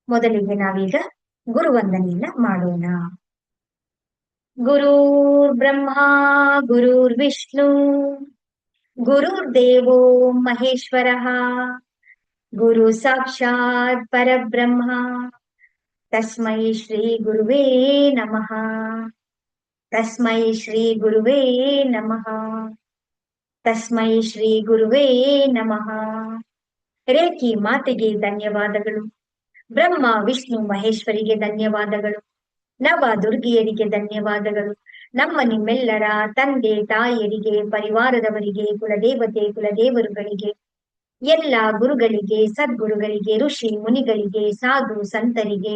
ಮೊದಲಿಗೆ ನಾವೀಗ ಗುರುವಂದನೆಯನ್ನ ಮಾಡೋಣ. ಗುರುರ್ ಬ್ರಹ್ಮ ಗುರುರ್ ವಿಷ್ಣು ಗುರುರ್ ದೇವೋ ಮಹೇಶ್ವರಃ ಗುರು ಸಾಕ್ಷಾತ್ ಪರಬ್ರಹ್ಮ ತಸ್ಮೈ ಶ್ರೀ ಗುರುವೇ ನಮಃ. ತಸ್ಮೈ ಶ್ರೀ ಗುರುವೇ ನಮಃ. ತಸ್ಮೈ ಶ್ರೀ ಗುರುವೇ ನಮಃ. ರೇಖಿ ಮಾತೆಗೆ ಧನ್ಯವಾದಗಳು. ಬ್ರಹ್ಮ ವಿಷ್ಣು ಮಹೇಶ್ವರಿಗೆ ಧನ್ಯವಾದಗಳು. ನವ ದುರ್ಗಿಯರಿಗೆ ಧನ್ಯವಾದಗಳು. ನಮ್ಮ ನಿಮ್ಮೆಲ್ಲರ ತಂದೆ ತಾಯಿಯರಿಗೆ, ಪರಿವಾರದವರಿಗೆ, ಕುಲದೇವತೆ ಕುಲದೇವರುಗಳಿಗೆ, ಎಲ್ಲ ಗುರುಗಳಿಗೆ, ಸದ್ಗುರುಗಳಿಗೆ, ಋಷಿ ಮುನಿಗಳಿಗೆ, ಸಾಧು ಸಂತರಿಗೆ,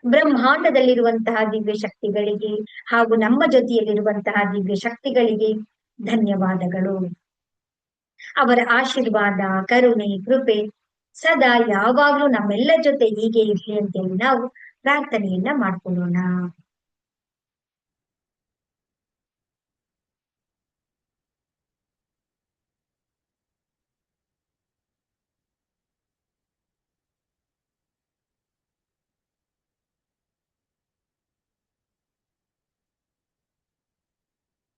ಬ್ರಹ್ಮಾಂಡದಲ್ಲಿರುವಂತಹ ದಿವ್ಯ ಶಕ್ತಿಗಳಿಗೆ ಹಾಗೂ ನಮ್ಮ ಜೊತೆಯಲ್ಲಿರುವಂತಹ ದಿವ್ಯ ಶಕ್ತಿಗಳಿಗೆ ಧನ್ಯವಾದಗಳು. ಅವರ ಆಶೀರ್ವಾದ, ಕರುಣೆ, ಕೃಪೆ ಸದಾ ಯಾವಾಗ್ಲೂ ನಮ್ಮೆಲ್ಲ ಜೊತೆ ಹೀಗೆ ಇರ್ಲಿ ಅಂತೇಳಿ ನಾವು ಪ್ರಾರ್ಥನೆಯನ್ನ ಮಾಡ್ಕೊಳ್ಳೋಣ.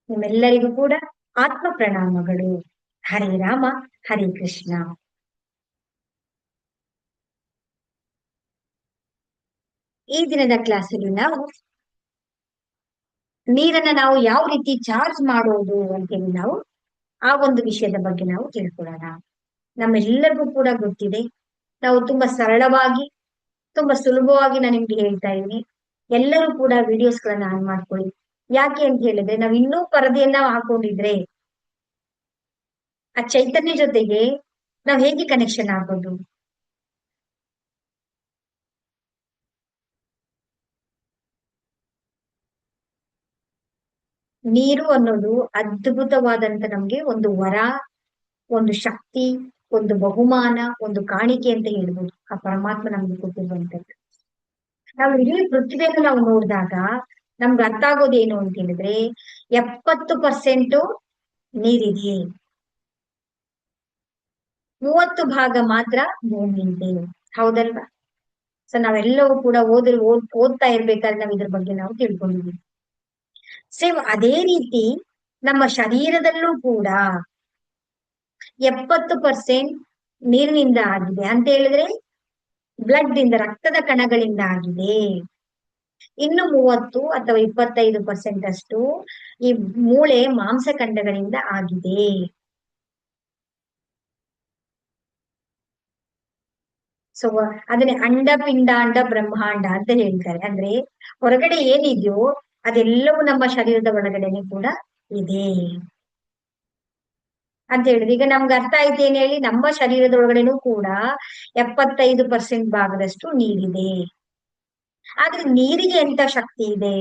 ನಿಮ್ಮೆಲ್ಲರಿಗೂ ಕೂಡ ಆತ್ಮ ಪ್ರಣಾಮಗಳು. ಹರೇ ರಾಮ, ಹರೇ ಕೃಷ್ಣ. ಈ ದಿನದ ಕ್ಲಾಸಲ್ಲಿ ನಾವು ನೀರನ್ನ ನಾವು ಯಾವ ರೀತಿ ಚಾರ್ಜ್ ಮಾಡೋದು ಅಂತೇಳಿ ನಾವು ಆ ಒಂದು ವಿಷಯದ ಬಗ್ಗೆ ನಾವು ತಿಳ್ಕೊಳ್ಳೋಣ. ನಮ್ಮೆಲ್ಲರಿಗೂ ಕೂಡ ಗೊತ್ತಿದೆ, ನಾವು ತುಂಬಾ ಸರಳವಾಗಿ, ತುಂಬಾ ಸುಲಭವಾಗಿ ನಾನು ನಿಮ್ಗೆ ಹೇಳ್ತಾ ಇದ್ದೀನಿ. ಎಲ್ಲರೂ ಕೂಡ ವಿಡಿಯೋಸ್ಗಳನ್ನ ಆನ್ ಮಾಡ್ಕೊಳ್ಳಿ. ಯಾಕೆ ಅಂತ ಹೇಳಿದ್ರೆ, ನಾವ್ ಇನ್ನೂ ಪರದೆಯನ್ನ ಹಾಕೊಂಡಿದ್ರೆ ಆ ಚೈತನ್ಯ ಜೊತೆಗೆ ನಾವ್ ಹೇಗೆ ಕನೆಕ್ಷನ್ ಆಗೋದು? ನೀರು ಅನ್ನೋದು ಅದ್ಭುತವಾದಂತ ನಮ್ಗೆ ಒಂದು ವರ, ಒಂದು ಶಕ್ತಿ, ಒಂದು ಬಹುಮಾನ, ಒಂದು ಕಾಣಿಕೆ ಅಂತ ಹೇಳ್ಬೋದು. ಆ ಪರಮಾತ್ಮ ನಮ್ಗೆ ಕೊಟ್ಟಿರುವಂತದ್ದು. ನಾವು ಇಡೀ ಪೃಥ್ವಿಯನ್ನು ನಾವು ನೋಡಿದಾಗ ನಮ್ಗೆ ಅರ್ಥ ಆಗೋದೇನು ಅಂತ ಹೇಳಿದ್ರೆ, 70% ನೀರಿದೆ, 30% ಮಾತ್ರ ಭೂಮಿ ಇದೆ. ಹೌದಲ್ವಾ? ಸೊ ನಾವೆಲ್ಲವೂ ಕೂಡ ಓದ್ತಾ ಇರ್ಬೇಕಾದ್ರೆ ನಾವ್ ಇದ್ರ ಬಗ್ಗೆ ನಾವು ತಿಳ್ಕೊಂಡಿದ್ದೀವಿ. ಸೇಮ್ ಅದೇ ರೀತಿ ನಮ್ಮ ಶರೀರದಲ್ಲೂ ಕೂಡ 70% ನೀರಿನಿಂದ ಆಗಿದೆ ಅಂತ ಹೇಳಿದ್ರೆ, ಬ್ಲಡ್ ಇಂದ, ರಕ್ತದ ಕಣಗಳಿಂದ ಆಗಿದೆ. ಇನ್ನು 30 ಅಥವಾ 25% ಅಷ್ಟು ಈ ಮೂಳೆ ಮಾಂಸಖಂಡಗಳಿಂದ ಆಗಿದೆ. ಸೊ ಅದನ್ನೇ ಅಂಡ ಪಿಂಡಾಂಡ ಬ್ರಹ್ಮಾಂಡ ಅಂತ ಹೇಳ್ತಾರೆ. ಅಂದ್ರೆ ಹೊರಗಡೆ ಏನಿದೆಯೋ ಅದೆಲ್ಲವೂ ನಮ್ಮ ಶರೀರದ ಒಳಗಡೆನೆ ಕೂಡ ಇದೆ ಅಂತ ಹೇಳಿದ್ರೆ, ಈಗ ನಮ್ಗೆ ಅರ್ಥ ಆಯ್ತು ಏನ್ ಹೇಳಿ, ನಮ್ಮ ಶರೀರದ ಒಳಗಡೆನೂ ಕೂಡ 75% ಭಾಗದಷ್ಟು ನೀರಿದೆ. ಆದ್ರೆ ನೀರಿಗೆ ಎಂತ ಶಕ್ತಿ ಇದೆ?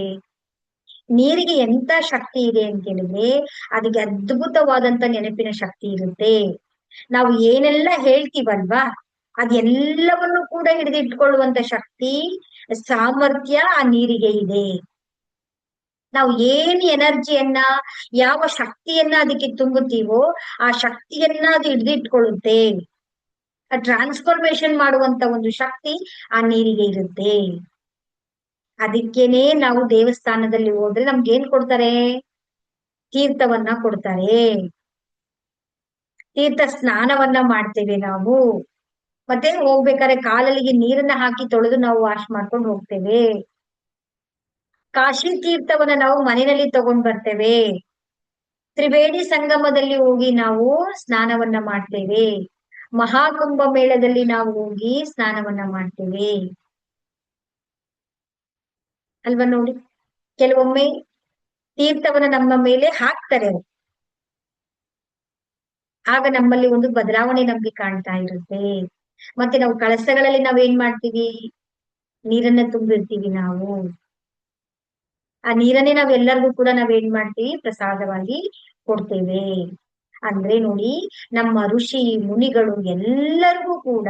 ನೀರಿಗೆ ಎಂತ ಶಕ್ತಿ ಇದೆ ಅಂತ ಹೇಳಿದ್ರೆ, ಅದಕ್ಕೆ ಅದ್ಭುತವಾದಂತ ನೆನಪಿನ ಶಕ್ತಿ ಇರುತ್ತೆ. ನಾವು ಏನೆಲ್ಲ ಹೇಳ್ತೀವಲ್ವಾ, ಅದೆಲ್ಲವನ್ನು ಕೂಡ ಹಿಡಿದಿಟ್ಕೊಳ್ಳುವಂತ ಶಕ್ತಿ, ಸಾಮರ್ಥ್ಯ ಆ ನೀರಿಗೆ ಇದೆ. ನಾವು ಏನ್ ಎನರ್ಜಿಯನ್ನ, ಯಾವ ಶಕ್ತಿಯನ್ನ ಅದಕ್ಕೆ ತುಂಬುತ್ತೀವೋ ಆ ಶಕ್ತಿಯನ್ನ ಅದು ಹಿಡಿದಿಟ್ಕೊಳ್ಳುತ್ತೆ. ಟ್ರಾನ್ಸ್ಫಾರ್ಮೇಶನ್ ಮಾಡುವಂತ ಒಂದು ಶಕ್ತಿ ಆ ನೀರಿಗೆ ಇರುತ್ತೆ. ಅದಕ್ಕೇನೆ ನಾವು ದೇವಸ್ಥಾನದಲ್ಲಿ ಹೋದ್ರೆ ನಮ್ಗೆ ಏನ್ ಕೊಡ್ತಾರೆ? ತೀರ್ಥವನ್ನ ಕೊಡ್ತಾರೆ. ತೀರ್ಥ ಸ್ನಾನವನ್ನ ಮಾಡ್ತೇವೆ ನಾವು. ಮತ್ತೆ ಹೋಗ್ಬೇಕಾದ್ರೆ ಕಾಲಲ್ಲಿಗೆ ನೀರನ್ನ ಹಾಕಿ ತೊಳೆದು ನಾವು ವಾಶ್ ಮಾಡ್ಕೊಂಡು ಹೋಗ್ತೇವೆ. ಕಾಶಿ ತೀರ್ಥವನ್ನ ನಾವು ಮನೆಯಲ್ಲಿ ತಗೊಂಡ್ ಬರ್ತೇವೆ. ತ್ರಿವೇಣಿ ಸಂಗಮದಲ್ಲಿ ಹೋಗಿ ನಾವು ಸ್ನಾನವನ್ನ ಮಾಡ್ತೇವೆ. ಮಹಾಕುಂಭ ಮೇಳದಲ್ಲಿ ನಾವು ಹೋಗಿ ಸ್ನಾನವನ್ನ ಮಾಡ್ತೇವೆ ಅಲ್ವಾ? ನೋಡಿ, ಕೆಲವೊಮ್ಮೆ ತೀರ್ಥವನ್ನ ನಮ್ಮ ಮೇಲೆ ಹಾಕ್ತಾರೆ, ಆಗ ನಮ್ಮಲ್ಲಿ ಒಂದು ಬದಲಾವಣೆ ನಮ್ಗೆ ಕಾಣ್ತಾ ಇರುತ್ತೆ. ಮತ್ತೆ ನಾವು ಕಳಸಗಳಲ್ಲಿ ನಾವೇನ್ ಮಾಡ್ತೀವಿ? ನೀರನ್ನ ತುಂಬಿರ್ತೀವಿ ನಾವು. ಆ ನೀರನ್ನೇ ನಾವೆಲ್ಲರಿಗೂ ಕೂಡ ನಾವೇನ್ ಮಾಡ್ತೀವಿ? ಪ್ರಸಾದವಾಗಿ ಕೊಡ್ತೇವೆ. ಅಂದ್ರೆ ನೋಡಿ, ನಮ್ಮ ಋಷಿ ಮುನಿಗಳು ಎಲ್ಲರಿಗೂ ಕೂಡ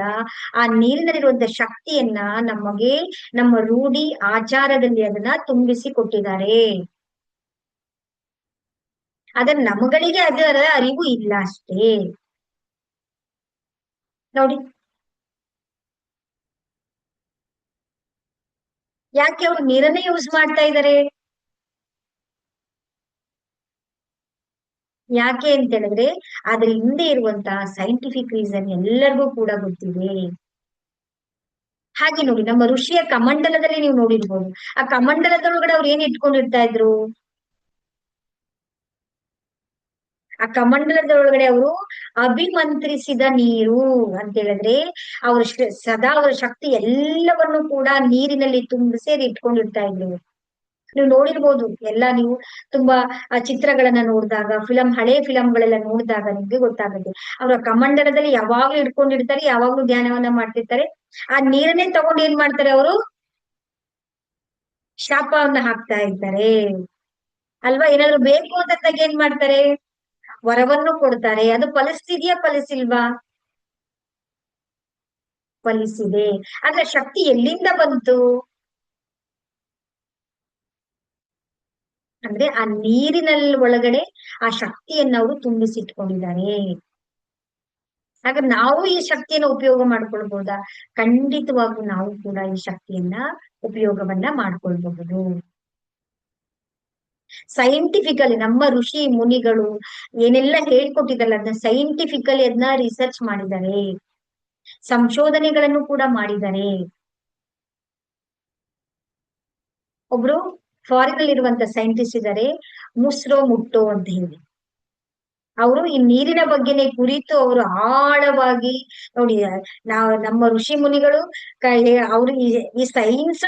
ಆ ನೀರಿನಲ್ಲಿರುವಂತ ಶಕ್ತಿಯನ್ನ ನಮಗೆ, ನಮ್ಮ ರೂಢಿ ಆಚಾರದಲ್ಲಿ ಅದನ್ನ ತುಂಬಿಸಿ ಕೊಟ್ಟಿದ್ದಾರೆ. ಆದ್ರೆ ನಮ್ಗಳಿಗೆ ಅದರ ಅರಿವು ಇಲ್ಲ ಅಷ್ಟೇ. ನೋಡಿ, ಯಾಕೆ ಅವ್ರು ನೀರನ್ನೇ ಯೂಸ್ ಮಾಡ್ತಾ ಇದ್ದಾರೆ? ಯಾಕೆ ಅಂತ ಹೇಳಿದ್ರೆ ಅದ್ರ ಹಿಂದೆ ಇರುವಂತಹ ಸೈಂಟಿಫಿಕ್ ರೀಸನ್ ಎಲ್ಲರಿಗೂ ಕೂಡ ಗೊತ್ತಿದೆ. ಹಾಗೆ ನೋಡಿ, ನಮ್ಮ ಋಷಿಯ ಕಮಂಡಲದಲ್ಲಿ ನೀವು ನೋಡಿರ್ಬೋದು. ಆ ಕಮಂಡಲದೊಳಗಡೆ ಅವ್ರು ಏನ್ ಇಟ್ಕೊಂಡಿರ್ತಾ ಇದ್ರು? ಆ ಕಮಂಡಲದೊಳಗಡೆ ಅವರು ಅಭಿಮಂತ್ರಿಸಿದ ನೀರು ಅಂತ ಹೇಳಿದ್ರೆ, ಅವ್ರ ಸದಾ ಅವರ ಶಕ್ತಿ ಎಲ್ಲವನ್ನು ಕೂಡ ನೀರಿನಲ್ಲಿ ತುಂಬಿಸಿ ಇಟ್ಕೊಂಡಿರ್ತಾ ಇದ್ರು. ನೀವು ನೋಡಿರ್ಬೋದು ಎಲ್ಲ ನೀವು ತುಂಬಾ ಆ ಚಿತ್ರಗಳನ್ನ ನೋಡಿದಾಗ, ಹಳೆ ಫಿಲಂಗಳೆಲ್ಲ ನೋಡಿದಾಗ ನಿಮ್ಗೆ ಗೊತ್ತಾಗುತ್ತೆ. ಅವರ ಕಮಂಡಲದಲ್ಲಿ ಯಾವಾಗ್ಲೂ ಇಟ್ಕೊಂಡಿರ್ತಾರೆ, ಯಾವಾಗ್ಲೂ ಧ್ಯಾನವನ್ನ ಮಾಡ್ತಿರ್ತಾರೆ. ಆ ನೀರನ್ನೇ ತಗೊಂಡು ಏನ್ ಮಾಡ್ತಾರೆ ಅವರು? ಶಾಪವನ್ನ ಹಾಕ್ತಾ ಇದ್ದಾರೆ ಅಲ್ವಾ? ಏನಾದ್ರು ಬೇಕು ಅಂತಂದಾಗ ಏನ್ ಮಾಡ್ತಾರೆ? ವರವನ್ನು ಕೊಡ್ತಾರೆ. ಅದು ಫಲಿಸ್ತಿದ್ಯಾ, ಫಲಿಸಿಲ್ವಾ? ಫಲಿಸಿದೆ. ಆದ್ರೆ ಶಕ್ತಿ ಎಲ್ಲಿಂದ ಬಂತು? ಅಂದ್ರೆ ಆ ನೀರಿನಲ್ಲಿ ಒಳಗಡೆ ಆ ಶಕ್ತಿಯನ್ನ ಅವರು ತುಂಬಿಸಿಟ್ಕೊಂಡಿದ್ದಾರೆ. ಹಾಗಾದ್ರೆ ನಾವು ಈ ಶಕ್ತಿಯನ್ನ ಉಪಯೋಗ ಮಾಡ್ಕೊಳ್ಬಹುದಾ? ಖಂಡಿತವಾಗ್ಲೂ ನಾವು ಕೂಡ ಈ ಶಕ್ತಿಯನ್ನ ಉಪಯೋಗವನ್ನ ಮಾಡ್ಕೊಳ್ಬಹುದು. ಸೈಂಟಿಫಿಕಲಿ ನಮ್ಮ ಋಷಿ ಮುನಿಗಳು ಏನೆಲ್ಲ ಹೇಳ್ಕೊಟ್ಟಿದ್ದಲ್ಲ, ಅದನ್ನ ಸೈಂಟಿಫಿಕಲಿ ಅದನ್ನ ರಿಸರ್ಚ್ ಮಾಡಿದ್ದಾರೆ, ಸಂಶೋಧನೆಗಳನ್ನು ಕೂಡ ಮಾಡಿದ್ದಾರೆ. ಒಬ್ರು ಫಾರಿನ್ ಅಲ್ಲಿ ಇರುವಂತ ಸೈಂಟಿಸ್ಟ್ ಇದ್ದಾರೆ, ಮುಸ್ರೋ ಮುಟ್ಟೋ ಅಂತ ಹೇಳಿ. ಅವರು ಈ ನೀರಿನ ಬಗ್ಗೆನೇ ಕುರಿತು ಅವರು ಆಳವಾಗಿ ನೋಡಿ, ನಮ್ಮ ಋಷಿ ಮುನಿಗಳು ಅವರು ಈ ಸೈನ್ಸ್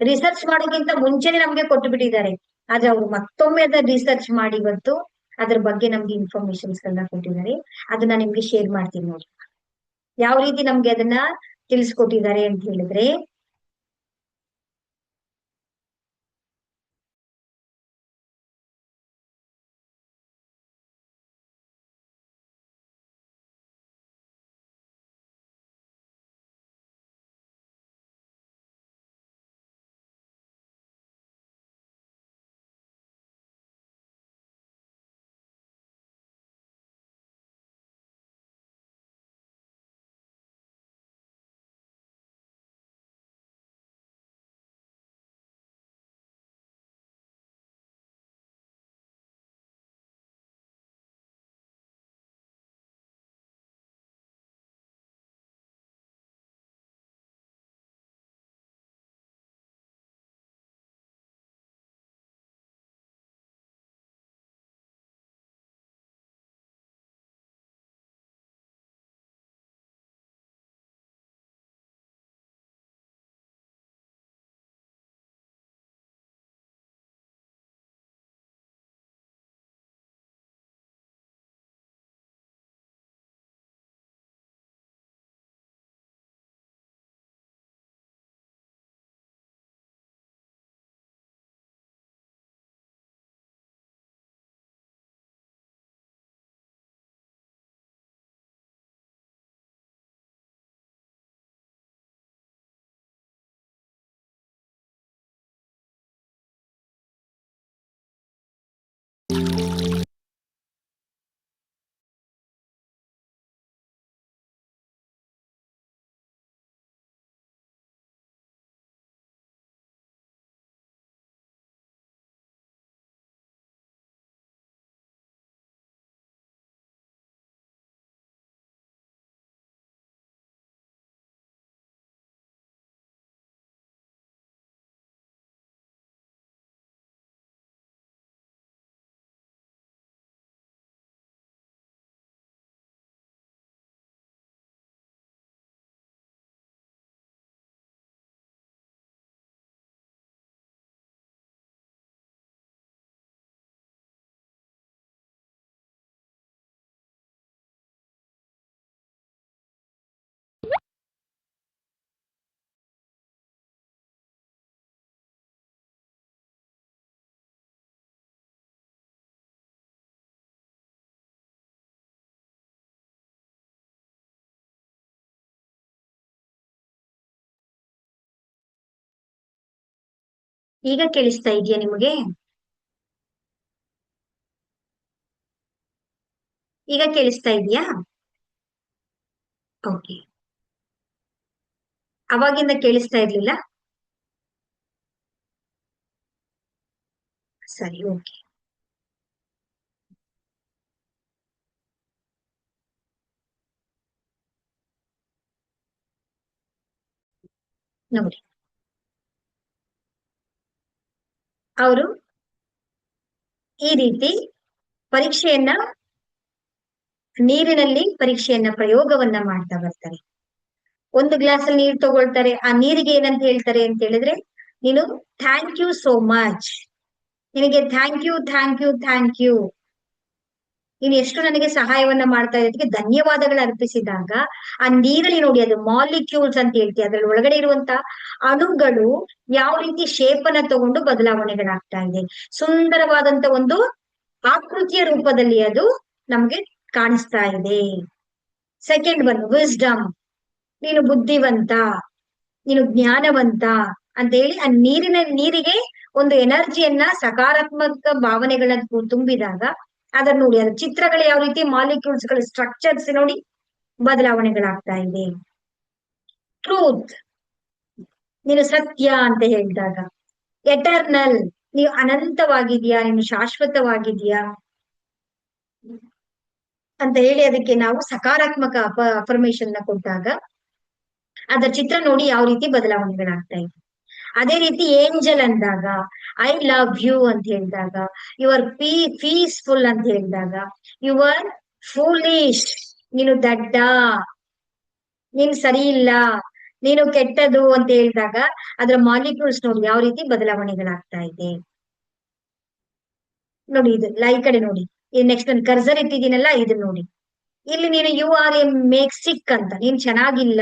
ರಿಸರ್ಚ್ ಮಾಡೋಕ್ಕಿಂತ ಮುಂಚೆನೆ ನಮ್ಗೆ ಕೊಟ್ಟು ಬಿಟ್ಟಿದ್ದಾರೆ. ಆದ್ರೆ ಅವರು ಮತ್ತೊಮ್ಮೆ ಅದನ್ನ ರಿಸರ್ಚ್ ಮಾಡಿ ಇವತ್ತು ಅದ್ರ ಬಗ್ಗೆ ನಮ್ಗೆ ಇನ್ಫಾರ್ಮೇಶನ್ಸ್ ಗಳನ್ನ ಕೊಟ್ಟಿದ್ದಾರೆ. ಅದನ್ನ ನಿಮ್ಗೆ ಶೇರ್ ಮಾಡ್ತೀನಿ ನೋಡಿ. ಯಾವ ರೀತಿ ನಮ್ಗೆ ಅದನ್ನ ತಿಳಿಸ್ಕೊಟ್ಟಿದ್ದಾರೆ ಅಂತ ಹೇಳಿದ್ರೆ, ಈಗ ಕೇಳಿಸ್ತಾ ಇದೆಯಾ ನಿಮಗೆ? ಈಗ ಕೇಳಿಸ್ತಾ ಇದೆಯಾ? ಓಕೆ. ಅವಾಗಿಂದ ಕೇಳಿಸ್ತಾ ಇರ್ಲಿಲ್ಲ? ಸರಿ, ಓಕೆ. ನೋಡಿ, ಅವರು ಈ ರೀತಿ ಪರೀಕ್ಷೆಯನ್ನ ನೀರಿನಲ್ಲಿ ಪರೀಕ್ಷೆಯನ್ನ ಪ್ರಯೋಗವನ್ನ ಮಾಡ್ತಾ ಬರ್ತಾರೆ. ಒಂದು ಗ್ಲಾಸ್ ಅಲ್ಲಿ ನೀರು ತಗೊಳ್ತಾರೆ. ಆ ನೀರಿಗೆ ಏನಂತ ಹೇಳ್ತಾರೆ ಅಂತ ಹೇಳಿದ್ರೆ, ನೀನು ಥ್ಯಾಂಕ್ ಯು ಸೋ ಮಚ್, ನಿನಗೆ thank you, thank you, thank you, ನೀನು ಎಷ್ಟು ನನಗೆ ಸಹಾಯವನ್ನ ಮಾಡ್ತಾ ಇದ್ದಕ್ಕೆ ಧನ್ಯವಾದಗಳು ಅರ್ಪಿಸಿದಾಗ, ಆ ನೀರಲ್ಲಿ ನೋಡಿ, ಅದು ಮಾಲಿಕ್ಯೂಲ್ಸ್ ಅಂತ ಹೇಳ್ತೀವಿ, ಅದ್ರಲ್ಲಿ ಒಳಗಡೆ ಇರುವಂತ ಅಣುಗಳು ಯಾವ ರೀತಿ ಶೇಪ್ ಅನ್ನ ತಗೊಂಡು ಬದಲಾವಣೆಗಳಾಗ್ತಾ ಇದೆ. ಸುಂದರವಾದಂತ ಒಂದು ಆಕೃತಿಯ ರೂಪದಲ್ಲಿ ಅದು ನಮ್ಗೆ ಕಾಣಿಸ್ತಾ ಇದೆ. ಸೆಕೆಂಡ್ ಒನ್, ವಿಸ್ಡಮ್, ನೀನು ಬುದ್ಧಿವಂತ, ನೀನು ಜ್ಞಾನವಂತ ಅಂತ ಹೇಳಿ ಆ ನೀರಿಗೆ ಒಂದು ಎನರ್ಜಿಯನ್ನ, ಸಕಾರಾತ್ಮಕ ಭಾವನೆಗಳನ್ನ ತುಂಬಿದಾಗ ಅದನ್ನ ನೋಡಿ, ಅದ್ರ ಚಿತ್ರಗಳು ಯಾವ ರೀತಿ, ಮಾಲಿಕ್ಯೂಲ್ಸ್ ಗಳ ಸ್ಟ್ರಕ್ಚರ್ಸ್ ನೋಡಿ ಬದಲಾವಣೆಗಳಾಗ್ತಾ ಇದೆ. ಟ್ರೂತ್, ನೀನು ಸತ್ಯ ಅಂತ ಹೇಳಿದಾಗ. ಎಟರ್ನಲ್, ನೀವು ಅನಂತವಾಗಿದ್ಯಾ, ನೀನು ಶಾಶ್ವತವಾಗಿದ್ಯಾ ಅಂತ ಹೇಳಿ ಅದಕ್ಕೆ ನಾವು ಸಕಾರಾತ್ಮಕ ಅಫರ್ಮೇಶನ್ ನ ಕೊಟ್ಟಾಗ ಅದರ ಚಿತ್ರ ನೋಡಿ ಯಾವ ರೀತಿ ಬದಲಾವಣೆಗಳಾಗ್ತಾ ಇದೆ. ಅದೇ ರೀತಿ ಏಂಜಲ್ ಅಂದಾಗ, ಐ ಲವ್ ಯು ಅಂತ ಹೇಳಿದಾಗ, ಯು ಆರ್ ಪೀಸ್ಫುಲ್ ಅಂತ ಹೇಳಿದಾಗ, ಯು ಆರ್ ಫೂಲಿಶ್, ನೀನು ದಡ್ಡ, ನೀನು ಸರಿ ಇಲ್ಲ, ನೀನು ಕೆಟ್ಟದು ಅಂತ ಹೇಳಿದಾಗ ಅದರ ಮಾಲಿಕ್ಯೂಲ್ಸ್ ನೋಡಿ ಯಾವ ರೀತಿ ಬದಲಾವಣೆಗಳಾಗ್ತಾ ಇದೆ. ನೋಡಿ, ಇದು ಈ ಕಡೆ ನೋಡಿ, ನೆಕ್ಸ್ಟ್ ನಾನು ಕರ್ಸರ್ ಇಟ್ಟಿದ್ದೀನಲ್ಲ, ಇದು ನೋಡಿ, ಇಲ್ಲಿ ನೀನು ಯು ಆರ್ ಎ ಮೇಕ್ ಸಿಕ್ ಅಂತ, ನೀನ್ ಚೆನ್ನಾಗಿಲ್ಲ,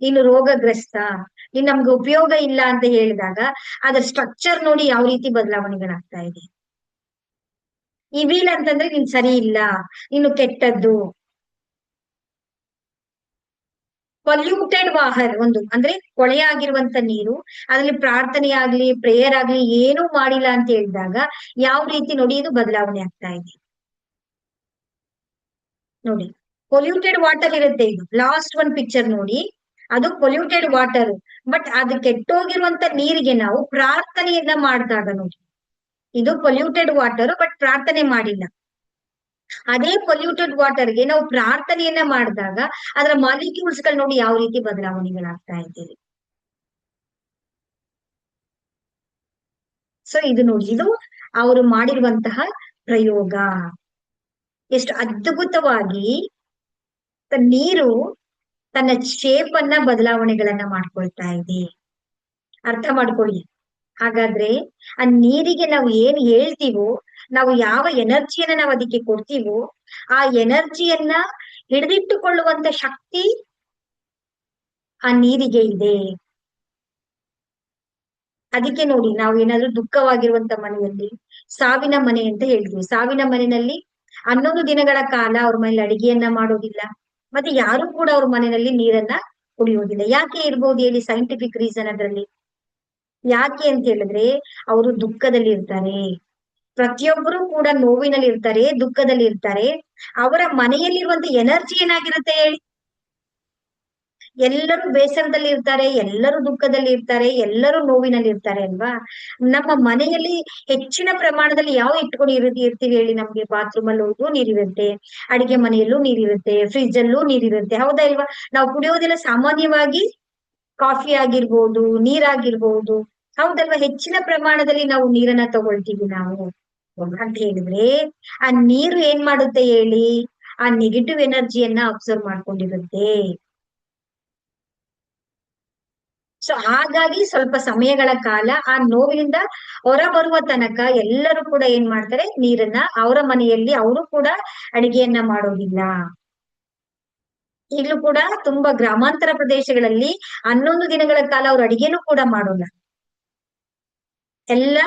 ನೀನು ರೋಗಗ್ರಸ್ತ, ನೀನ್ ನಮ್ಗೆ ಉಪಯೋಗ ಇಲ್ಲ ಅಂತ ಹೇಳಿದಾಗ ಅದ್ರ ಸ್ಟ್ರಕ್ಚರ್ ನೋಡಿ ಯಾವ ರೀತಿ ಬದಲಾವಣೆಗಳಾಗ್ತಾ ಇದೆ. ಇವಿಲ್ ಅಂತಂದ್ರೆ ನೀನ್ ಸರಿ ಇಲ್ಲ, ನೀನು ಕೆಟ್ಟದ್ದು. ಪೊಲ್ಯೂಟೆಡ್ ವಾಹರ್, ಒಂದು ಅಂದ್ರೆ ಕೊಳೆಯಾಗಿರುವಂತ ನೀರು, ಅದ್ರಲ್ಲಿ ಪ್ರಾರ್ಥನೆ ಆಗ್ಲಿ, ಪ್ರೇಯರ್ ಆಗ್ಲಿ ಏನೂ ಮಾಡಿಲ್ಲ ಅಂತ ಹೇಳಿದಾಗ ಯಾವ ರೀತಿ ನೋಡಿ ಇದು ಬದಲಾವಣೆ ಆಗ್ತಾ ಇದೆ. ನೋಡಿ, ಪೊಲ್ಯೂಟೆಡ್ ವಾಟರ್ ಇರುತ್ತೆ, ಇದು ಲಾಸ್ಟ್ ಒನ್ ಪಿಕ್ಚರ್ ನೋಡಿ, ಅದು ಪೊಲ್ಯೂಟೆಡ್ ವಾಟರ್. ಬಟ್ ಅದು ಕೆಟ್ಟೋಗಿರುವಂತ ನೀರಿಗೆ ನಾವು ಪ್ರಾರ್ಥನೆಯನ್ನ ಮಾಡಿದಾಗ ನೋಡಿ, ಇದು ಪೊಲ್ಯೂಟೆಡ್ ವಾಟರ್ ಬಟ್ ಪ್ರಾರ್ಥನೆ ಮಾಡಿಲ್ಲ. ಅದೇ ಪೊಲ್ಯೂಟೆಡ್ ವಾಟರ್ಗೆ ನಾವು ಪ್ರಾರ್ಥನೆಯನ್ನ ಮಾಡಿದಾಗ ಅದರ ಮಾಲಿಕ್ಯೂಲ್ಸ್ ಗಳು ನೋಡಿ ಯಾವ ರೀತಿ ಬದಲಾವಣೆಗಳಾಗ್ತಾ ಇದ್ದೀವಿ. ಸೊ ಇದು ನೋಡಿ, ಇದು ಅವರು ಮಾಡಿರುವಂತಹ ಪ್ರಯೋಗ. ಎಷ್ಟು ಅದ್ಭುತವಾಗಿ ನೀರು ತನ್ನ ಶೇಪ್ ಅನ್ನ ಬದಲಾವಣೆಗಳನ್ನ ಮಾಡ್ಕೊಳ್ತಾ ಇದೆ. ಅರ್ಥ ಮಾಡ್ಕೊಳ್ಳಿ. ಹಾಗಾದ್ರೆ ಆ ನೀರಿಗೆ ನಾವು ಏನ್ ಹೇಳ್ತೀವೋ, ನಾವು ಯಾವ ಎನರ್ಜಿಯನ್ನ ನಾವು ಅದಕ್ಕೆ ಕೊಡ್ತೀವೋ, ಆ ಎನರ್ಜಿಯನ್ನ ಹಿಡಿದಿಟ್ಟುಕೊಳ್ಳುವಂತ ಶಕ್ತಿ ಆ ನೀರಿಗೆ ಇದೆ. ಅದಕ್ಕೆ ನೋಡಿ, ನಾವು ಏನಾದ್ರೂ ದುಃಖವಾಗಿರುವಂತ ಮನೆಯಲ್ಲಿ ಸಾವಿನ ಮನೆ ಅಂತ ಹೇಳ್ತೀವಿ. ಸಾವಿನ ಮನೆಯಲ್ಲಿ 11 ದಿನಗಳ ಕಾಲ ಅವ್ರ ಮನೇಲಿ ಅಡಿಗೆಯನ್ನ ಮಾಡೋದಿಲ್ಲ, ಮತ್ತೆ ಯಾರು ಕೂಡ ಅವ್ರ ಮನೆಯಲ್ಲಿ ನೀರನ್ನ ಕುಡಿಯೋದಿಲ್ಲ. ಯಾಕೆ ಇರ್ಬೋದು ಹೇಳಿ, ಸೈಂಟಿಫಿಕ್ ರೀಸನ್ ಅದರಲ್ಲಿ. ಯಾಕೆ ಅಂತ ಹೇಳಿದ್ರೆ ಅವರು ದುಃಖದಲ್ಲಿ ಇರ್ತಾರೆ. ಪ್ರತಿಯೊಬ್ಬರು ಕೂಡ ನೋವಿನಲ್ಲಿ ಇರ್ತಾರೆ, ದುಃಖದಲ್ಲಿ ಇರ್ತಾರೆ. ಅವರ ಮನೆಯಲ್ಲಿರುವಂತ ಎನರ್ಜಿ ಏನಾಗಿರುತ್ತೆ ಹೇಳಿ, ಎಲ್ಲರೂ ಬೇಸರದಲ್ಲಿ ಇರ್ತಾರೆ, ಎಲ್ಲರೂ ದುಃಖದಲ್ಲಿ ಇರ್ತಾರೆ, ಎಲ್ಲರೂ ನೋವಿನಲ್ಲಿ ಇರ್ತಾರೆ ಅಲ್ವಾ. ನಮ್ಮ ಮನೆಯಲ್ಲಿ ಹೆಚ್ಚಿನ ಪ್ರಮಾಣದಲ್ಲಿ ಯಾವ ಇಟ್ಕೊಂಡು ಇರ್ತೀವಿ ಹೇಳಿ, ನಮ್ಗೆ ಬಾತ್ರೂಮ್ ಅಲ್ಲಿ ಹೋದ್ರೂ ನೀರಿರುತ್ತೆ, ಅಡಿಗೆ ಮನೆಯಲ್ಲೂ ನೀರಿರುತ್ತೆ, ಫ್ರಿಜ್ ಅಲ್ಲೂ ನೀರಿರುತ್ತೆ, ಹೌದಾ ಇಲ್ವಾ. ನಾವು ಕುಡಿಯೋದೆಲ್ಲ ಸಾಮಾನ್ಯವಾಗಿ ಕಾಫಿ ಆಗಿರ್ಬೋದು, ನೀರಾಗಿರ್ಬೋದು, ಹೌದಲ್ವಾ. ಹೆಚ್ಚಿನ ಪ್ರಮಾಣದಲ್ಲಿ ನಾವು ನೀರನ್ನ ತಗೊಳ್ತೀವಿ ನಾವು ಅಂತ ಹೇಳಿದ್ರೆ, ಆ ನೀರು ಏನ್ ಮಾಡುತ್ತೆ ಹೇಳಿ, ಆ ನೆಗೆಟಿವ್ ಎನರ್ಜಿಯನ್ನ ಅಬ್ಸರ್ವ್ ಮಾಡ್ಕೊಂಡಿರುತ್ತೆ. ಸೊ ಹಾಗಾಗಿ ಸ್ವಲ್ಪ ಸಮಯಗಳ ಕಾಲ ಆ ನೋವಿನಿಂದ ಹೊರ ಬರುವ ತನಕ ಎಲ್ಲರೂ ಕೂಡ ಏನ್ ಮಾಡ್ತಾರೆ, ನೀರನ್ನ ಅವರ ಮನೆಯಲ್ಲಿ ಅವರು ಕೂಡ ಅಡಿಗೆಯನ್ನ ಮಾಡೋದಿಲ್ಲ. ಈಗಲೂ ಕೂಡ ತುಂಬಾ ಗ್ರಾಮಾಂತರ ಪ್ರದೇಶಗಳಲ್ಲಿ 11 ದಿನಗಳ ಕಾಲ ಅವ್ರು ಅಡಿಗೆನೂ ಕೂಡ ಮಾಡೋಲ್ಲ. ಎಲ್ಲ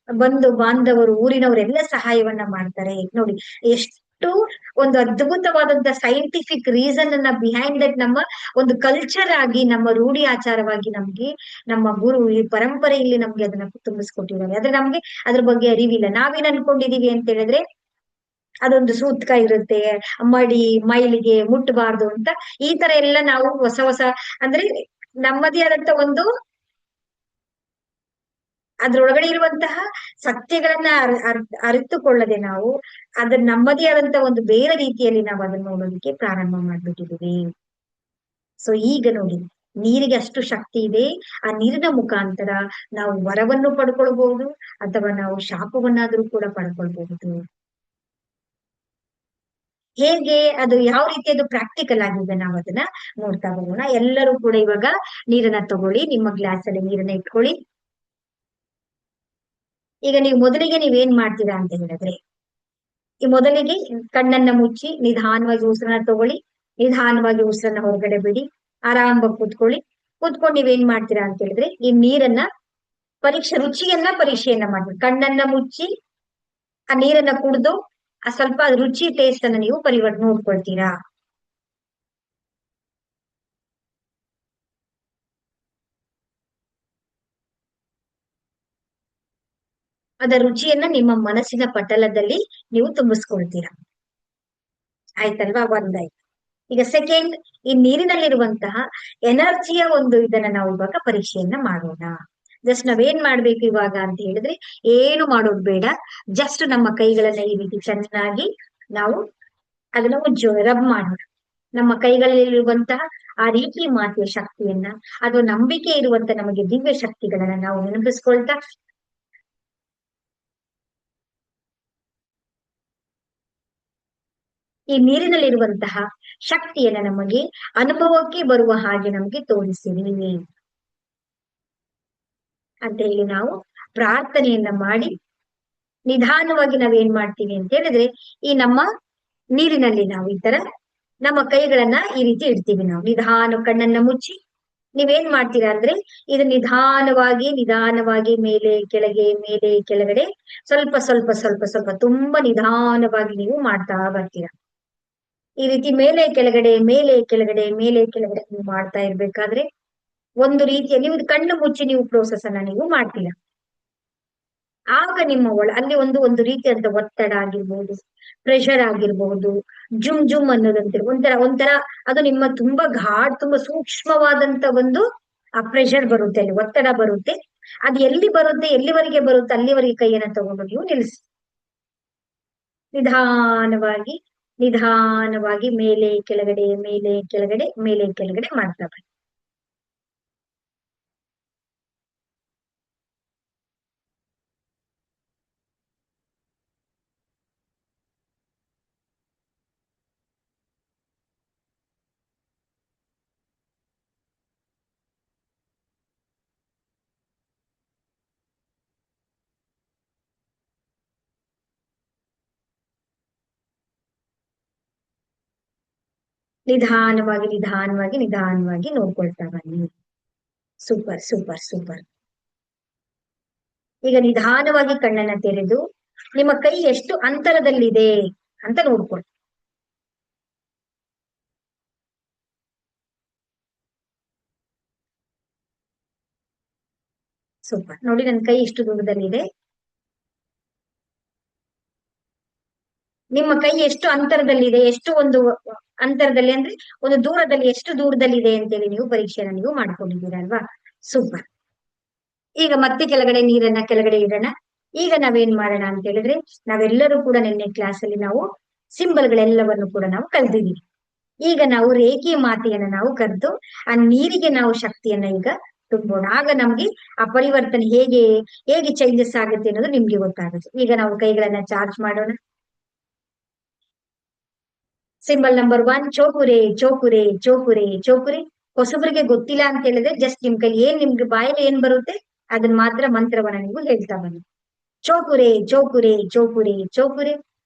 ಬಂಧು ಬಾಂಧವರು, ಊರಿನವರೆಲ್ಲ ಸಹಾಯವನ್ನ ಮಾಡ್ತಾರೆ. ನೋಡಿ ಎಷ್ಟು ಒಂದು ಅದ್ಭುತವಾದಂತ ಸೈಂಟಿಫಿಕ್ ರೀಸನ್ ಅನ್ನ ಬಿಹೈಂಡ್ ದಟ್, ನಮ್ಮ ಒಂದು ಕಲ್ಚರ್ ಆಗಿ, ನಮ್ಮ ರೂಢಿ ಆಚಾರವಾಗಿ ನಮ್ಗೆ ನಮ್ಮ ಗುರು ಈ ಪರಂಪರೆಯಲ್ಲಿ ನಮ್ಗೆ ಅದನ್ನ ತುಂಬಿಸ್ಕೊಟ್ಟಿದ್ದಾರೆ. ಆದ್ರೆ ನಮ್ಗೆ ಅದ್ರ ಬಗ್ಗೆ ಅರಿವಿಲ್ಲ. ನಾವೇನ್ ಅನ್ಕೊಂಡಿದೀವಿ ಅಂತ ಹೇಳಿದ್ರೆ, ಅದೊಂದು ಸೂತ್ಕ ಇರುತ್ತೆ, ಮಡಿ ಮೈಲಿಗೆ ಮುಟ್ಟಬಾರ್ದು ಅಂತ, ಈ ತರ ಎಲ್ಲ ನಾವು ಹೊಸ ಹೊಸ, ಅಂದ್ರೆ ನಮ್ಮದೇ ಆದಂತ ಒಂದು ಅದ್ರೊಳಗಡೆ ಇರುವಂತಹ ಸತ್ಯಗಳನ್ನ ಅರಿತುಕೊಳ್ಳದೆ ನಾವು ಅದನ್ನ ನಮ್ಮದೇ ಆದಂತಹ ಒಂದು ಬೇರೆ ರೀತಿಯಲ್ಲಿ ನಾವು ಅದನ್ನ ನೋಡೋದಕ್ಕೆ ಪ್ರಾರಂಭ ಮಾಡ್ಬಿಟ್ಟಿದೀವಿ. ಸೊ ಈಗ ನೋಡಿ, ನೀರಿಗೆ ಅಷ್ಟು ಶಕ್ತಿ ಇದೆ. ಆ ನೀರಿನ ಮುಖಾಂತರ ನಾವು ವರವನ್ನು ಪಡ್ಕೊಳ್ಬಹುದು ಅಥವಾ ನಾವು ಶಾಪವನ್ನಾದ್ರೂ ಕೂಡ ಪಡ್ಕೊಳ್ಬಹುದು. ಹೇಗೆ ಅದು ಯಾವ ರೀತಿ ಅದು ಪ್ರಾಕ್ಟಿಕಲ್ ಆಗಿದೆ ನಾವು ಅದನ್ನ ನೋಡ್ತಾ ಹೋಗೋಣ. ಎಲ್ಲರೂ ಕೂಡ ಇವಾಗ ನೀರನ್ನ ತಗೊಳ್ಳಿ, ನಿಮ್ಮ ಗ್ಲಾಸ್ ಅಲ್ಲಿ ನೀರನ್ನ ಇಟ್ಕೊಳ್ಳಿ. ಈಗ ನೀವು ಮೊದಲಿಗೆ ನೀವೇನ್ ಮಾಡ್ತೀರಾ ಅಂತ ಹೇಳಿದ್ರೆ, ಈ ಮೊದಲಿಗೆ ಕಣ್ಣನ್ನ ಮುಚ್ಚಿ ನಿಧಾನವಾಗಿ ಉಸಿರನ್ನ ತಗೊಳ್ಳಿ, ನಿಧಾನವಾಗಿ ಉಸಿರನ್ನ ಹೊರಗಡೆ ಬಿಡಿ, ಆರಾಮಾಗಿ ಕೂತ್ಕೊಳ್ಳಿ. ಕೂತ್ಕೊಂಡು ನೀವೇನ್ ಮಾಡ್ತೀರಾ ಅಂತ ಹೇಳಿದ್ರೆ, ಈ ನೀರನ್ನ ಪರೀಕ್ಷೆಯನ್ನ ಮಾಡ್ಬೇಕು. ಕಣ್ಣನ್ನ ಮುಚ್ಚಿ ಆ ನೀರನ್ನ ಕುಡಿದು ಆ ಸ್ವಲ್ಪ ರುಚಿ ಟೇಸ್ಟ್ ಅನ್ನ ನೀವು ನೋಡ್ಕೊಳ್ತೀರಾ. ಅದರ ರುಚಿಯನ್ನ ನಿಮ್ಮ ಮನಸ್ಸಿನ ಪಟಲದಲ್ಲಿ ನೀವು ತುಂಬಿಸ್ಕೊಳ್ತೀರಾ. ಆಯ್ತಲ್ವಾ? ಒಂದಾಯ್ತು. ಈಗ ಸೆಕೆಂಡ್, ಈ ನೀರಿನಲ್ಲಿರುವಂತಹ ಎನರ್ಜಿಯ ಒಂದು ಇದನ್ನ ನಾವು ಇವಾಗ ಪರೀಕ್ಷೆಯನ್ನ ಮಾಡೋಣ. ಜಸ್ಟ್ ನಾವೇನ್ ಮಾಡ್ಬೇಕು ಇವಾಗ ಅಂತ ಹೇಳಿದ್ರೆ, ಏನು ಮಾಡೋದು ಬೇಡ. ಜಸ್ಟ್ ನಮ್ಮ ಕೈಗಳನ್ನ ಈ ರೀತಿ ಚೆನ್ನಾಗಿ ನಾವು ಅದನ್ನ ರಬ್ ಮಾಡೋಣ. ನಮ್ಮ ಕೈಗಳಲ್ಲಿರುವಂತಹ ಆ ರೀತಿ ಮಾತೆಯ ಶಕ್ತಿಯನ್ನ, ಅದು ನಂಬಿಕೆ ಇರುವಂತ ನಮಗೆ ದಿವ್ಯ ಶಕ್ತಿಗಳನ್ನ ನಾವು ನೆನಪಿಸ್ಕೊಳ್ತಾ, ಈ ನೀರಿನಲ್ಲಿರುವಂತಹ ಶಕ್ತಿಯನ್ನ ನಮಗೆ ಅನುಭವಕ್ಕೆ ಬರುವ ಹಾಗೆ ನಮಗೆ ತೋರಿಸಿರಿ ಅಂತ ಹೇಳಿ ನಾವು ಪ್ರಾರ್ಥನೆಯನ್ನ ಮಾಡಿ ನಿಧಾನವಾಗಿ ನಾವೇನ್ ಮಾಡ್ತೀವಿ ಅಂತ ಹೇಳಿದ್ರೆ, ಈ ನಮ್ಮ ನೀರಿನಲ್ಲಿ ನಾವು ಈ ತರ ನಮ್ಮ ಕೈಗಳನ್ನ ಈ ರೀತಿ ಇಡ್ತೀವಿ. ನಾವು ನಿಧಾನ ಕಣ್ಣನ್ನ ಮುಚ್ಚಿ ನೀವೇನ್ ಮಾಡ್ತೀರಾ ಅಂದ್ರೆ, ಇದು ನಿಧಾನವಾಗಿ ನಿಧಾನವಾಗಿ ಮೇಲೆ ಕೆಳಗೆ ಮೇಲೆ ಕೆಳಗಡೆ ಸ್ವಲ್ಪ ಸ್ವಲ್ಪ ಸ್ವಲ್ಪ ಸ್ವಲ್ಪ ತುಂಬಾ ನಿಧಾನವಾಗಿ ನೀವು ಮಾಡ್ತಾ ಬರ್ತೀರಾ. ಈ ರೀತಿ ಮೇಲೆ ಕೆಳಗಡೆ ಮೇಲೆ ಕೆಳಗಡೆ ಮೇಲೆ ಕೆಳಗಡೆ ನೀವು ಮಾಡ್ತಾ ಇರ್ಬೇಕಾದ್ರೆ ಒಂದು ರೀತಿಯ ನೀವು ಕಣ್ಣು ಮುಚ್ಚಿ ನೀವು ಪ್ರೋಸೆಸ್ ಅನ್ನ ನೀವು ಮಾಡ್ತೀರಾ. ಆಗ ನಿಮ್ಮ ಅಲ್ಲಿ ಒಂದು ಒಂದು ರೀತಿಯಾದ ಒತ್ತಡ ಆಗಿರ್ಬಹುದು, ಪ್ರೆಷರ್ ಆಗಿರ್ಬಹುದು, ಜುಮ್ ಜುಮ್ ಅನ್ನೋದಂತೆ ಒಂಥರ ಒಂಥರ ಅದು ನಿಮ್ಮ ತುಂಬಾ ತುಂಬಾ ಸೂಕ್ಷ್ಮವಾದಂತ ಒಂದು ಆ ಪ್ರೆಷರ್ ಬರುತ್ತೆ, ಅಲ್ಲಿ ಒತ್ತಡ ಬರುತ್ತೆ. ಅದು ಎಲ್ಲಿ ಬರುತ್ತೆ, ಎಲ್ಲಿವರೆಗೆ ಬರುತ್ತೆ ಅಲ್ಲಿವರೆಗೆ ಕೈಯನ್ನ ತಗೊಂಡು ನೀವು ನಿಲ್ಲಿಸಿ ನಿಧಾನವಾಗಿ ನಿಧಾನವಾಗಿ ಮೇಲೆ ಕೆಳಗಡೆ ಮೇಲೆ ಕೆಳಗಡೆ ಮೇಲೆ ಕೆಳಗಡೆ ಮಾಡ್ತಾ ಬನ್ನಿ. ನಿಧಾನವಾಗಿ ನಿಧಾನವಾಗಿ ನಿಧಾನವಾಗಿ ನೋಡ್ಕೊಳ್ತಾ ಬನ್ನಿ. Super super super. ಈಗ ನಿಧಾನವಾಗಿ ಕಣ್ಣನ್ನ ತೆರೆದು ನಿಮ್ಮ ಕೈ ಎಷ್ಟು ಅಂತರದಲ್ಲಿದೆ ಅಂತ ನೋಡ್ಕೊಳ್ಳಿ. ಸೂಪರ್. ನೋಡಿ, ನನ್ನ ಕೈ ಎಷ್ಟು ದೂರದಲ್ಲಿದೆ, ನಿಮ್ಮ ಕೈ ಎಷ್ಟು ಅಂತರದಲ್ಲಿದೆ, ಎಷ್ಟು ಒಂದು ಅಂತರದಲ್ಲಿ ಅಂದ್ರೆ ಒಂದು ದೂರದಲ್ಲಿ ಎಷ್ಟು ದೂರದಲ್ಲಿದೆ ಅಂತೇಳಿ ನೀವು ಪರೀಕ್ಷೆನ ನೀವು ಮಾಡ್ಕೊಂಡಿದ್ದೀರಾ ಅಲ್ವಾ? ಸೂಪರ್. ಈಗ ಮತ್ತೆ ಕೆಳಗಡೆ ನೀರನ್ನ ಕೆಳಗಡೆ ಇಡೋಣ. ಈಗ ನಾವೇನ್ ಮಾಡೋಣ ಅಂತ ಹೇಳಿದ್ರೆ, ನಾವೆಲ್ಲರೂ ಕೂಡ ನಿನ್ನೆ ಕ್ಲಾಸ್ ಅಲ್ಲಿ ನಾವು ಸಿಂಬಲ್ಗಳೆಲ್ಲವನ್ನು ಕೂಡ ನಾವು ಕಲ್ತಿದೀವಿ. ಈಗ ನಾವು ರೇಖಿ ಮಾತೆಯನ್ನ ನಾವು ಕರೆದು ಆ ನೀರಿಗೆ ನಾವು ಶಕ್ತಿಯನ್ನ ಈಗ ತುಂಬೋಣ. ಆಗ ನಮ್ಗೆ ಆ ಪರಿವರ್ತನೆ ಹೇಗೆ ಹೇಗೆ ಚೇಂಜಸ್ ಆಗುತ್ತೆ ಅನ್ನೋದು ನಿಮ್ಗೆ ಗೊತ್ತಾಗುತ್ತೆ. ಈಗ ನಾವು ಕೈಗಳನ್ನ ಚಾರ್ಜ್ ಮಾಡೋಣ. Symbol number 1, ಚೋಕುರೆ ಚೋಕುರೆ ಚೋಕುರೆ ಚೋಕುರೆ. ಹೊಸಬರಿಗೆ ಗೊತ್ತಿಲ್ಲ ಅಂತ ಹೇಳಿದ್ರೆ ಜಸ್ಟ್ ನಿಮ್ ಕೈ ನಿಮ್ಗೆ ಬಾಯಲ್ಲಿ ಏನ್ ಬರುತ್ತೆ ಅದನ್ನ ಮಾತ್ರ ಮಂತ್ರವನ್ನ ನೀವು ಹೇಳ್ತಾ ಬನ್ನಿ. ಚೋಕುರೆ ಚೋಕುರೆ ಚೋಕುರೆ ಚೋಕುರೆ.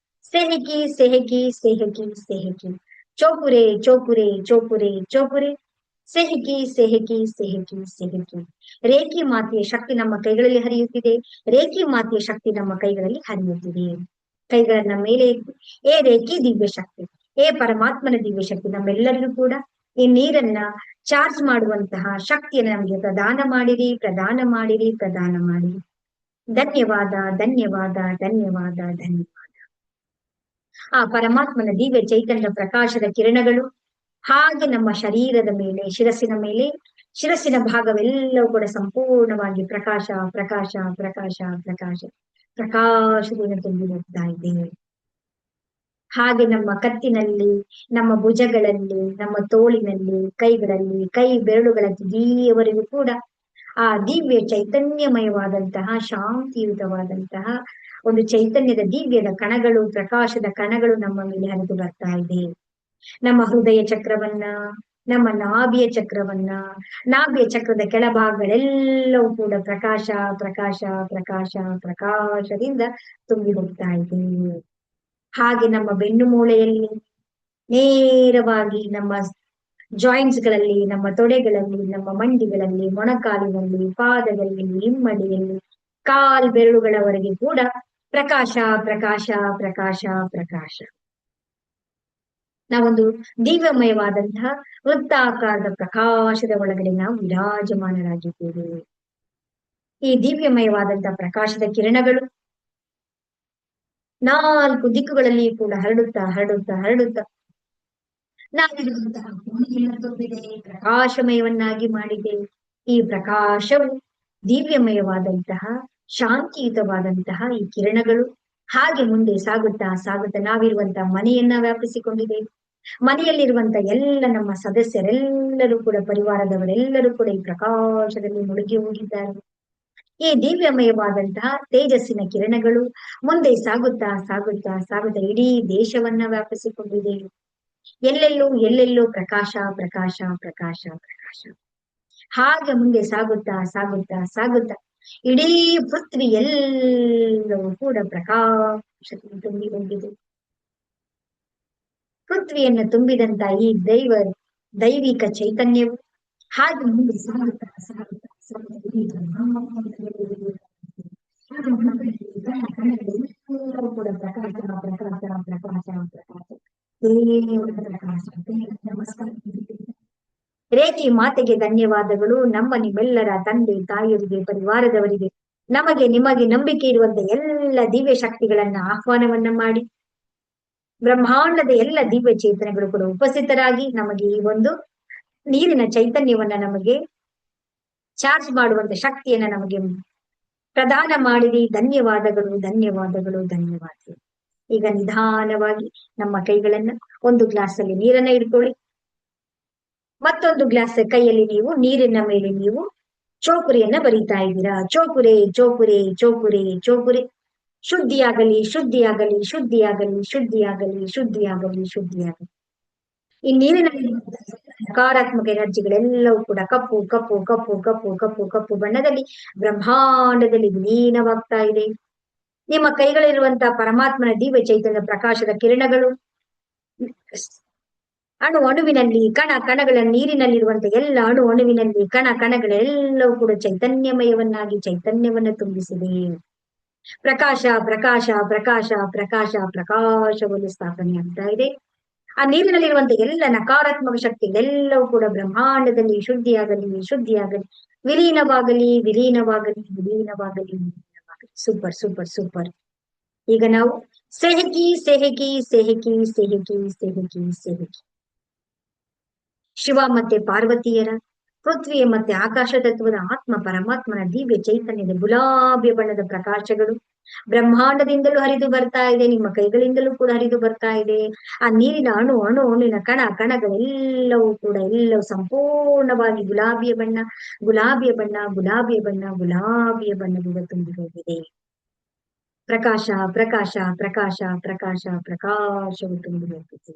ಸೆಹಕಿ ಸೆಹಕಿ ಸೆಹಕಿ ಸೆಹಕಿ. ಚೋಕುರೆ ಚೋಕುರೆ ಚೋಕುರೆ ಚೋಕುರೆ. ಸೆಹಕಿ ಸೆಹಕಿ ಸೆಹಕಿ ಸೆಹಕಿ. ರೇಖಿ ಮಾತೆಯ ಶಕ್ತಿ ನಮ್ಮ ಕೈಗಳಲ್ಲಿ ಹರಿಯುತ್ತಿದೆ. ರೇಖಿ ಮಾತೆಯ ಶಕ್ತಿ ನಮ್ಮ ಕೈಗಳಲ್ಲಿ ಹರಿಯುತ್ತಿದೆ. ಕೈಗಳನ್ನ ಮೇಲೆ ಎತ್ತಿ, ಏ ರೇಖಿ ದಿವ್ಯ ಶಕ್ತಿ, ಏ ಪರಮಾತ್ಮನ ದಿವ್ಯ ಶಕ್ತಿ ನಮ್ಮೆಲ್ಲರಿಗೂ ಕೂಡ ಈ ನೀರನ್ನ ಚಾರ್ಜ್ ಮಾಡುವಂತಹ ಶಕ್ತಿಯನ್ನು ನಮಗೆ ಪ್ರದಾನ ಮಾಡಿರಿ ಪ್ರದಾನ ಮಾಡಿರಿ ಪ್ರದಾನ ಮಾಡಿರಿ. ಧನ್ಯವಾದ ಧನ್ಯವಾದ ಧನ್ಯವಾದ ಧನ್ಯವಾದ. ಆ ಪರಮಾತ್ಮನ ದಿವ್ಯ ಚೈತನ್ಯ ಪ್ರಕಾಶದ ಕಿರಣಗಳು ಹಾಗೆ ನಮ್ಮ ಶರೀರದ ಮೇಲೆ ಶಿರಸ್ಸಿನ ಮೇಲೆ ಶಿರಸ್ಸಿನ ಭಾಗವೆಲ್ಲವೂ ಕೂಡ ಸಂಪೂರ್ಣವಾಗಿ ಪ್ರಕಾಶ ಪ್ರಕಾಶ ಪ್ರಕಾಶ ಪ್ರಕಾಶ ಪ್ರಕಾಶದಿಂದ ತುಂಬಿ ಹೋಗ್ತಾ ಇದೆ. ಹಾಗೆ ನಮ್ಮ ಕತ್ತಿನಲ್ಲಿ, ನಮ್ಮ ಭುಜಗಳಲ್ಲಿ, ನಮ್ಮ ತೋಳಿನಲ್ಲಿ, ಕೈಗಳಲ್ಲಿ, ಕೈ ಬೆರಳುಗಳ ತುದಿಯವರೆಗೂ ಕೂಡ ಆ ದಿವ್ಯ ಚೈತನ್ಯಮಯವಾದಂತಹ ಶಾಂತಿಯುತವಾದಂತಹ ಒಂದು ಚೈತನ್ಯದ ದಿವ್ಯದ ಕಣಗಳು, ಪ್ರಕಾಶದ ಕಣಗಳು ನಮ್ಮ ಮೇಲೆ ಹರಿದು ಬರ್ತಾ ಇದೆ. ನಮ್ಮ ಹೃದಯ ಚಕ್ರವನ್ನ, ನಮ್ಮ ನಾಭಿಯ ಚಕ್ರವನ್ನ, ನಾಭಿಯ ಚಕ್ರದ ಕೆಳಭಾಗಗಳೆಲ್ಲವೂ ಕೂಡ ಪ್ರಕಾಶ ಪ್ರಕಾಶ ಪ್ರಕಾಶ ಪ್ರಕಾಶದಿಂದ ತುಂಬಿ ಹೋಗ್ತಾ ಇದೆ. ಹಾಗೆ ನಮ್ಮ ಬೆನ್ನು ಮೂಳೆಯಲ್ಲಿ ನೇರವಾಗಿ ನಮ್ಮ ಜಾಯಿಂಟ್ಸ್ ಗಳಲ್ಲಿ, ನಮ್ಮ ತೊಡೆಗಳಲ್ಲಿ, ನಮ್ಮ ಮಂಡಿಗಳಲ್ಲಿ, ಮೊಣಕಾಲಿನಲ್ಲಿ, ಪಾದದಲ್ಲಿ, ಹಿಮ್ಮಡಿಯಲ್ಲಿ, ಕಾಲ್ ಬೆರಳುಗಳವರೆಗೆ ಕೂಡ ಪ್ರಕಾಶ ಪ್ರಕಾಶ ಪ್ರಕಾಶ ಪ್ರಕಾಶ. ನಾವೊಂದು ದಿವ್ಯಮಯವಾದಂತಹ ವೃತ್ತಾಕಾರದ ಪ್ರಕಾಶದ ಒಳಗಡೆ ನಾವು ವಿರಾಜಮಾನರಾಗಿದ್ದೇವೆ. ಈ ದಿವ್ಯಮಯವಾದಂತಹ ಪ್ರಕಾಶದ ಕಿರಣಗಳು 4 ದಿಕ್ಕುಗಳಲ್ಲಿ ಕೂಡ ಹರಡುತ್ತಾ ಹರಡುತ್ತಾ ಹರಡುತ್ತಾ ನಾವಿರುವಂತಹ ಕೋಣೆಯನ್ನು ತುಂಬಿದೆ, ಪ್ರಕಾಶಮಯವನ್ನಾಗಿ ಮಾಡಿದೆ. ಈ ಪ್ರಕಾಶವು ದಿವ್ಯಮಯವಾದಂತಹ ಶಾಂತಿಯುತವಾದಂತಹ ಈ ಕಿರಣಗಳು ಹಾಗೆ ಮುಂದೆ ಸಾಗುತ್ತಾ ಸಾಗುತ್ತಾ ನಾವಿರುವಂತಹ ಮನೆಯನ್ನ ವ್ಯಾಪಿಸಿಕೊಂಡಿದೆ. ಮನೆಯಲ್ಲಿರುವಂತ ಎಲ್ಲ ನಮ್ಮ ಸದಸ್ಯರೆಲ್ಲರೂ ಕೂಡ, ಪರಿವಾರದವರೆಲ್ಲರೂ ಕೂಡ ಈ ಪ್ರಕಾಶದಲ್ಲಿ ಮುಳುಗಿ ಹೋಗಿದ್ದಾರೆ. ಈ ದಿವ್ಯಮಯವಾದಂತಹ ತೇಜಸ್ಸಿನ ಕಿರಣಗಳು ಮುಂದೆ ಸಾಗುತ್ತಾ ಸಾಗುತ್ತಾ ಸಾಗುತ್ತಾ ಇಡೀ ದೇಶವನ್ನ ವ್ಯಾಪಿಸಿಕೊಂಡಿದೆ. ಎಲ್ಲೆಲ್ಲೂ ಎಲ್ಲೆಲ್ಲೂ ಪ್ರಕಾಶ ಪ್ರಕಾಶ ಪ್ರಕಾಶ ಪ್ರಕಾಶ. ಹಾಗೆ ಮುಂದೆ ಸಾಗುತ್ತಾ ಸಾಗುತ್ತಾ ಸಾಗುತ್ತಾ ಇಡೀ ಪೃಥ್ವಿ ಎಲ್ಲವೂ ಕೂಡ ಪ್ರಕಾಶದಿಂದ ತುಂಬಿ ಹೋಗಿದೆ. ಪೃಥ್ವಿಯನ್ನು ತುಂಬಿದಂತ ಈ ದೈವಿಕ ಚೈತನ್ಯವು ಹಾಗೆ ಮುಂದೆ ಸಾಗುತ್ತಾ ಸಾಗುತ್ತಾ ಸಾಗುತ್ತಾ ಇಡೀ ಎಲ್ಲವೂ ಕೂಡ ಪ್ರಕಾಶ ಪ್ರಕಾಶ ಪ್ರಕಾಶ ಪ್ರಕಾಶ. ದೇವರ ಪ್ರಕಾಶ. ನಮಸ್ಕಾರ. ರೇಖಿ ಮಾತೆಗೆ ಧನ್ಯವಾದಗಳು. ನಮ್ಮ ನಿಮ್ಮೆಲ್ಲರ ತಂದೆ ತಾಯಿಯರಿಗೆ, ಪರಿವಾರದವರಿಗೆ, ನಮಗೆ ನಿಮಗೆ ನಂಬಿಕೆ ಇರುವಂತ ಎಲ್ಲ ದಿವ್ಯ ಶಕ್ತಿಗಳನ್ನ ಆಹ್ವಾನವನ್ನ ಮಾಡಿ, ಬ್ರಹ್ಮಾಂಡದ ಎಲ್ಲ ದಿವ್ಯ ಚೇತನಗಳು ಕೂಡ ಉಪಸ್ಥಿತರಾಗಿ ನಮಗೆ ಈ ಒಂದು ನೀರಿನ ಚೈತನ್ಯವನ್ನ ನಮಗೆ ಚಾರ್ಜ್ ಮಾಡುವಂತ ಶಕ್ತಿಯನ್ನ ನಮಗೆ ಪ್ರದಾನ ಮಾಡಿರಿ. ಧನ್ಯವಾದಗಳು ಧನ್ಯವಾದಗಳು ಧನ್ಯವಾದಗಳು. ಈಗ ನಿಧಾನವಾಗಿ ನಮ್ಮ ಕೈಗಳನ್ನ ಒಂದು ಗ್ಲಾಸ್ ಅಲ್ಲಿ ನೀರನ್ನ ಇಟ್ಕೊಳ್ಳಿ. ಮತ್ತೊಂದು ಗ್ಲಾಸ್ ಕೈಯಲ್ಲಿ ನೀವು ನೀರಿನ ಮೇಲೆ ನೀವು ಚೋಪುರಿಯನ್ನ ಬರಿತಾ ಇದ್ದೀರಾ. ಚೋಪುರೆ ಚೋಪುರೆ ಚೋಪುರೆ ಚೋಪುರೆ. ಶುದ್ಧಿಯಾಗಲಿ ಶುದ್ಧಿಯಾಗಲಿ ಶುದ್ಧಿಯಾಗಲಿ ಶುದ್ಧಿಯಾಗಲಿ ಶುದ್ಧಿಯಾಗಲಿ ಶುದ್ಧಿಯಾಗಲಿ. ಈ ನೀರಿನಲ್ಲಿ ನಕಾರಾತ್ಮಕ ಎನರ್ಜಿಗಳೆಲ್ಲವೂ ಕೂಡ ಕಪ್ಪು ಕಪ್ಪು ಕಪ್ಪು ಕಪ್ಪು ಕಪ್ಪು ಕಪ್ಪು ಬಣ್ಣದಲ್ಲಿ ಬ್ರಹ್ಮಾಂಡದಲ್ಲಿ ವಿಲೀನವಾಗ್ತಾ ಇದೆ. ನಿಮ್ಮ ಕೈಗಳಿರುವಂತಹ ಪರಮಾತ್ಮನ ದಿವ್ಯ ಚೈತನ್ಯ ಪ್ರಕಾಶದ ಕಿರಣಗಳು ಅಣು ಅಣುವಿನಲ್ಲಿ, ಕಣ ಕಣಗಳ ನೀರಿನಲ್ಲಿರುವಂತಹ ಎಲ್ಲ ಅಣು ಅಣುವಿನಲ್ಲಿ ಕಣ ಕಣಗಳೆಲ್ಲವೂ ಕೂಡ ಚೈತನ್ಯಮಯವನ್ನಾಗಿ ಚೈತನ್ಯವನ್ನು ತುಂಬಿಸಿದೆ. ಪ್ರಕಾಶ ಪ್ರಕಾಶ ಪ್ರಕಾಶ ಪ್ರಕಾಶ ಪ್ರಕಾಶವನ್ನು ಸ್ಥಾಪನೆ ಆಗ್ತಾ ಇದೆ. ಆ ನೀರಿನಲ್ಲಿರುವಂತಹ ಎಲ್ಲ ನಕಾರಾತ್ಮಕ ಶಕ್ತಿಗಳೆಲ್ಲವೂ ಕೂಡ ಬ್ರಹ್ಮಾಂಡದಲ್ಲಿ ಶುದ್ಧಿಯಾಗಲಿ ಶುದ್ಧಿಯಾಗಲಿ, ವಿಲೀನವಾಗಲಿ ವಿಲೀನವಾಗಲಿ ವಿಲೀನವಾಗಲಿ ವಿಲೀನವಾಗಲಿ. Super super super. ಈಗ ನಾವು ಸೆಹಕಿ ಸೆಹಕಿ ಸೆಹಕಿ ಸೆಹಕಿ ಸೆಹಕಿ ಸೆಹಕಿ ಶಿವ ಮತ್ತೆ ಪಾರ್ವತಿಯರ, ಪೃಥ್ವಿಯ ಮತ್ತೆ ಆಕಾಶ ತತ್ವದ ಆತ್ಮ ಪರಮಾತ್ಮನ ದಿವ್ಯ ಚೈತನ್ಯದ ಗುಲಾಬಿ ಬಣ್ಣದ ಪ್ರಕಾಶಗಳು ಬ್ರಹ್ಮಾಂಡದಿಂದಲೂ ಹರಿದು ಬರ್ತಾ ಇದೆ. ನಿಮ್ಮ ಕೈಗಳಿಂದಲೂ ಕೂಡ ಹರಿದು ಬರ್ತಾ ಇದೆ. ಆ ನೀರಿನ ಅಣು ಅಣು ಅಣುವಿನ ಕಣ ಕಣಗಳೆಲ್ಲವೂ ಕೂಡ ಎಲ್ಲವೂ ಸಂಪೂರ್ಣವಾಗಿ ಗುಲಾಬಿಯ ಬಣ್ಣ ಗುಲಾಬಿಯ ಬಣ್ಣ ಗುಲಾಬಿಯ ಬಣ್ಣ ಗುಲಾಬಿಯ ಬಣ್ಣದಿಂದ ತುಂಬಿ ಹೋಗಿದೆ. ಪ್ರಕಾಶ ಪ್ರಕಾಶ ಪ್ರಕಾಶ ಪ್ರಕಾಶ ಪ್ರಕಾಶವು ತುಂಬಿ ಹೋಗಿದೆ.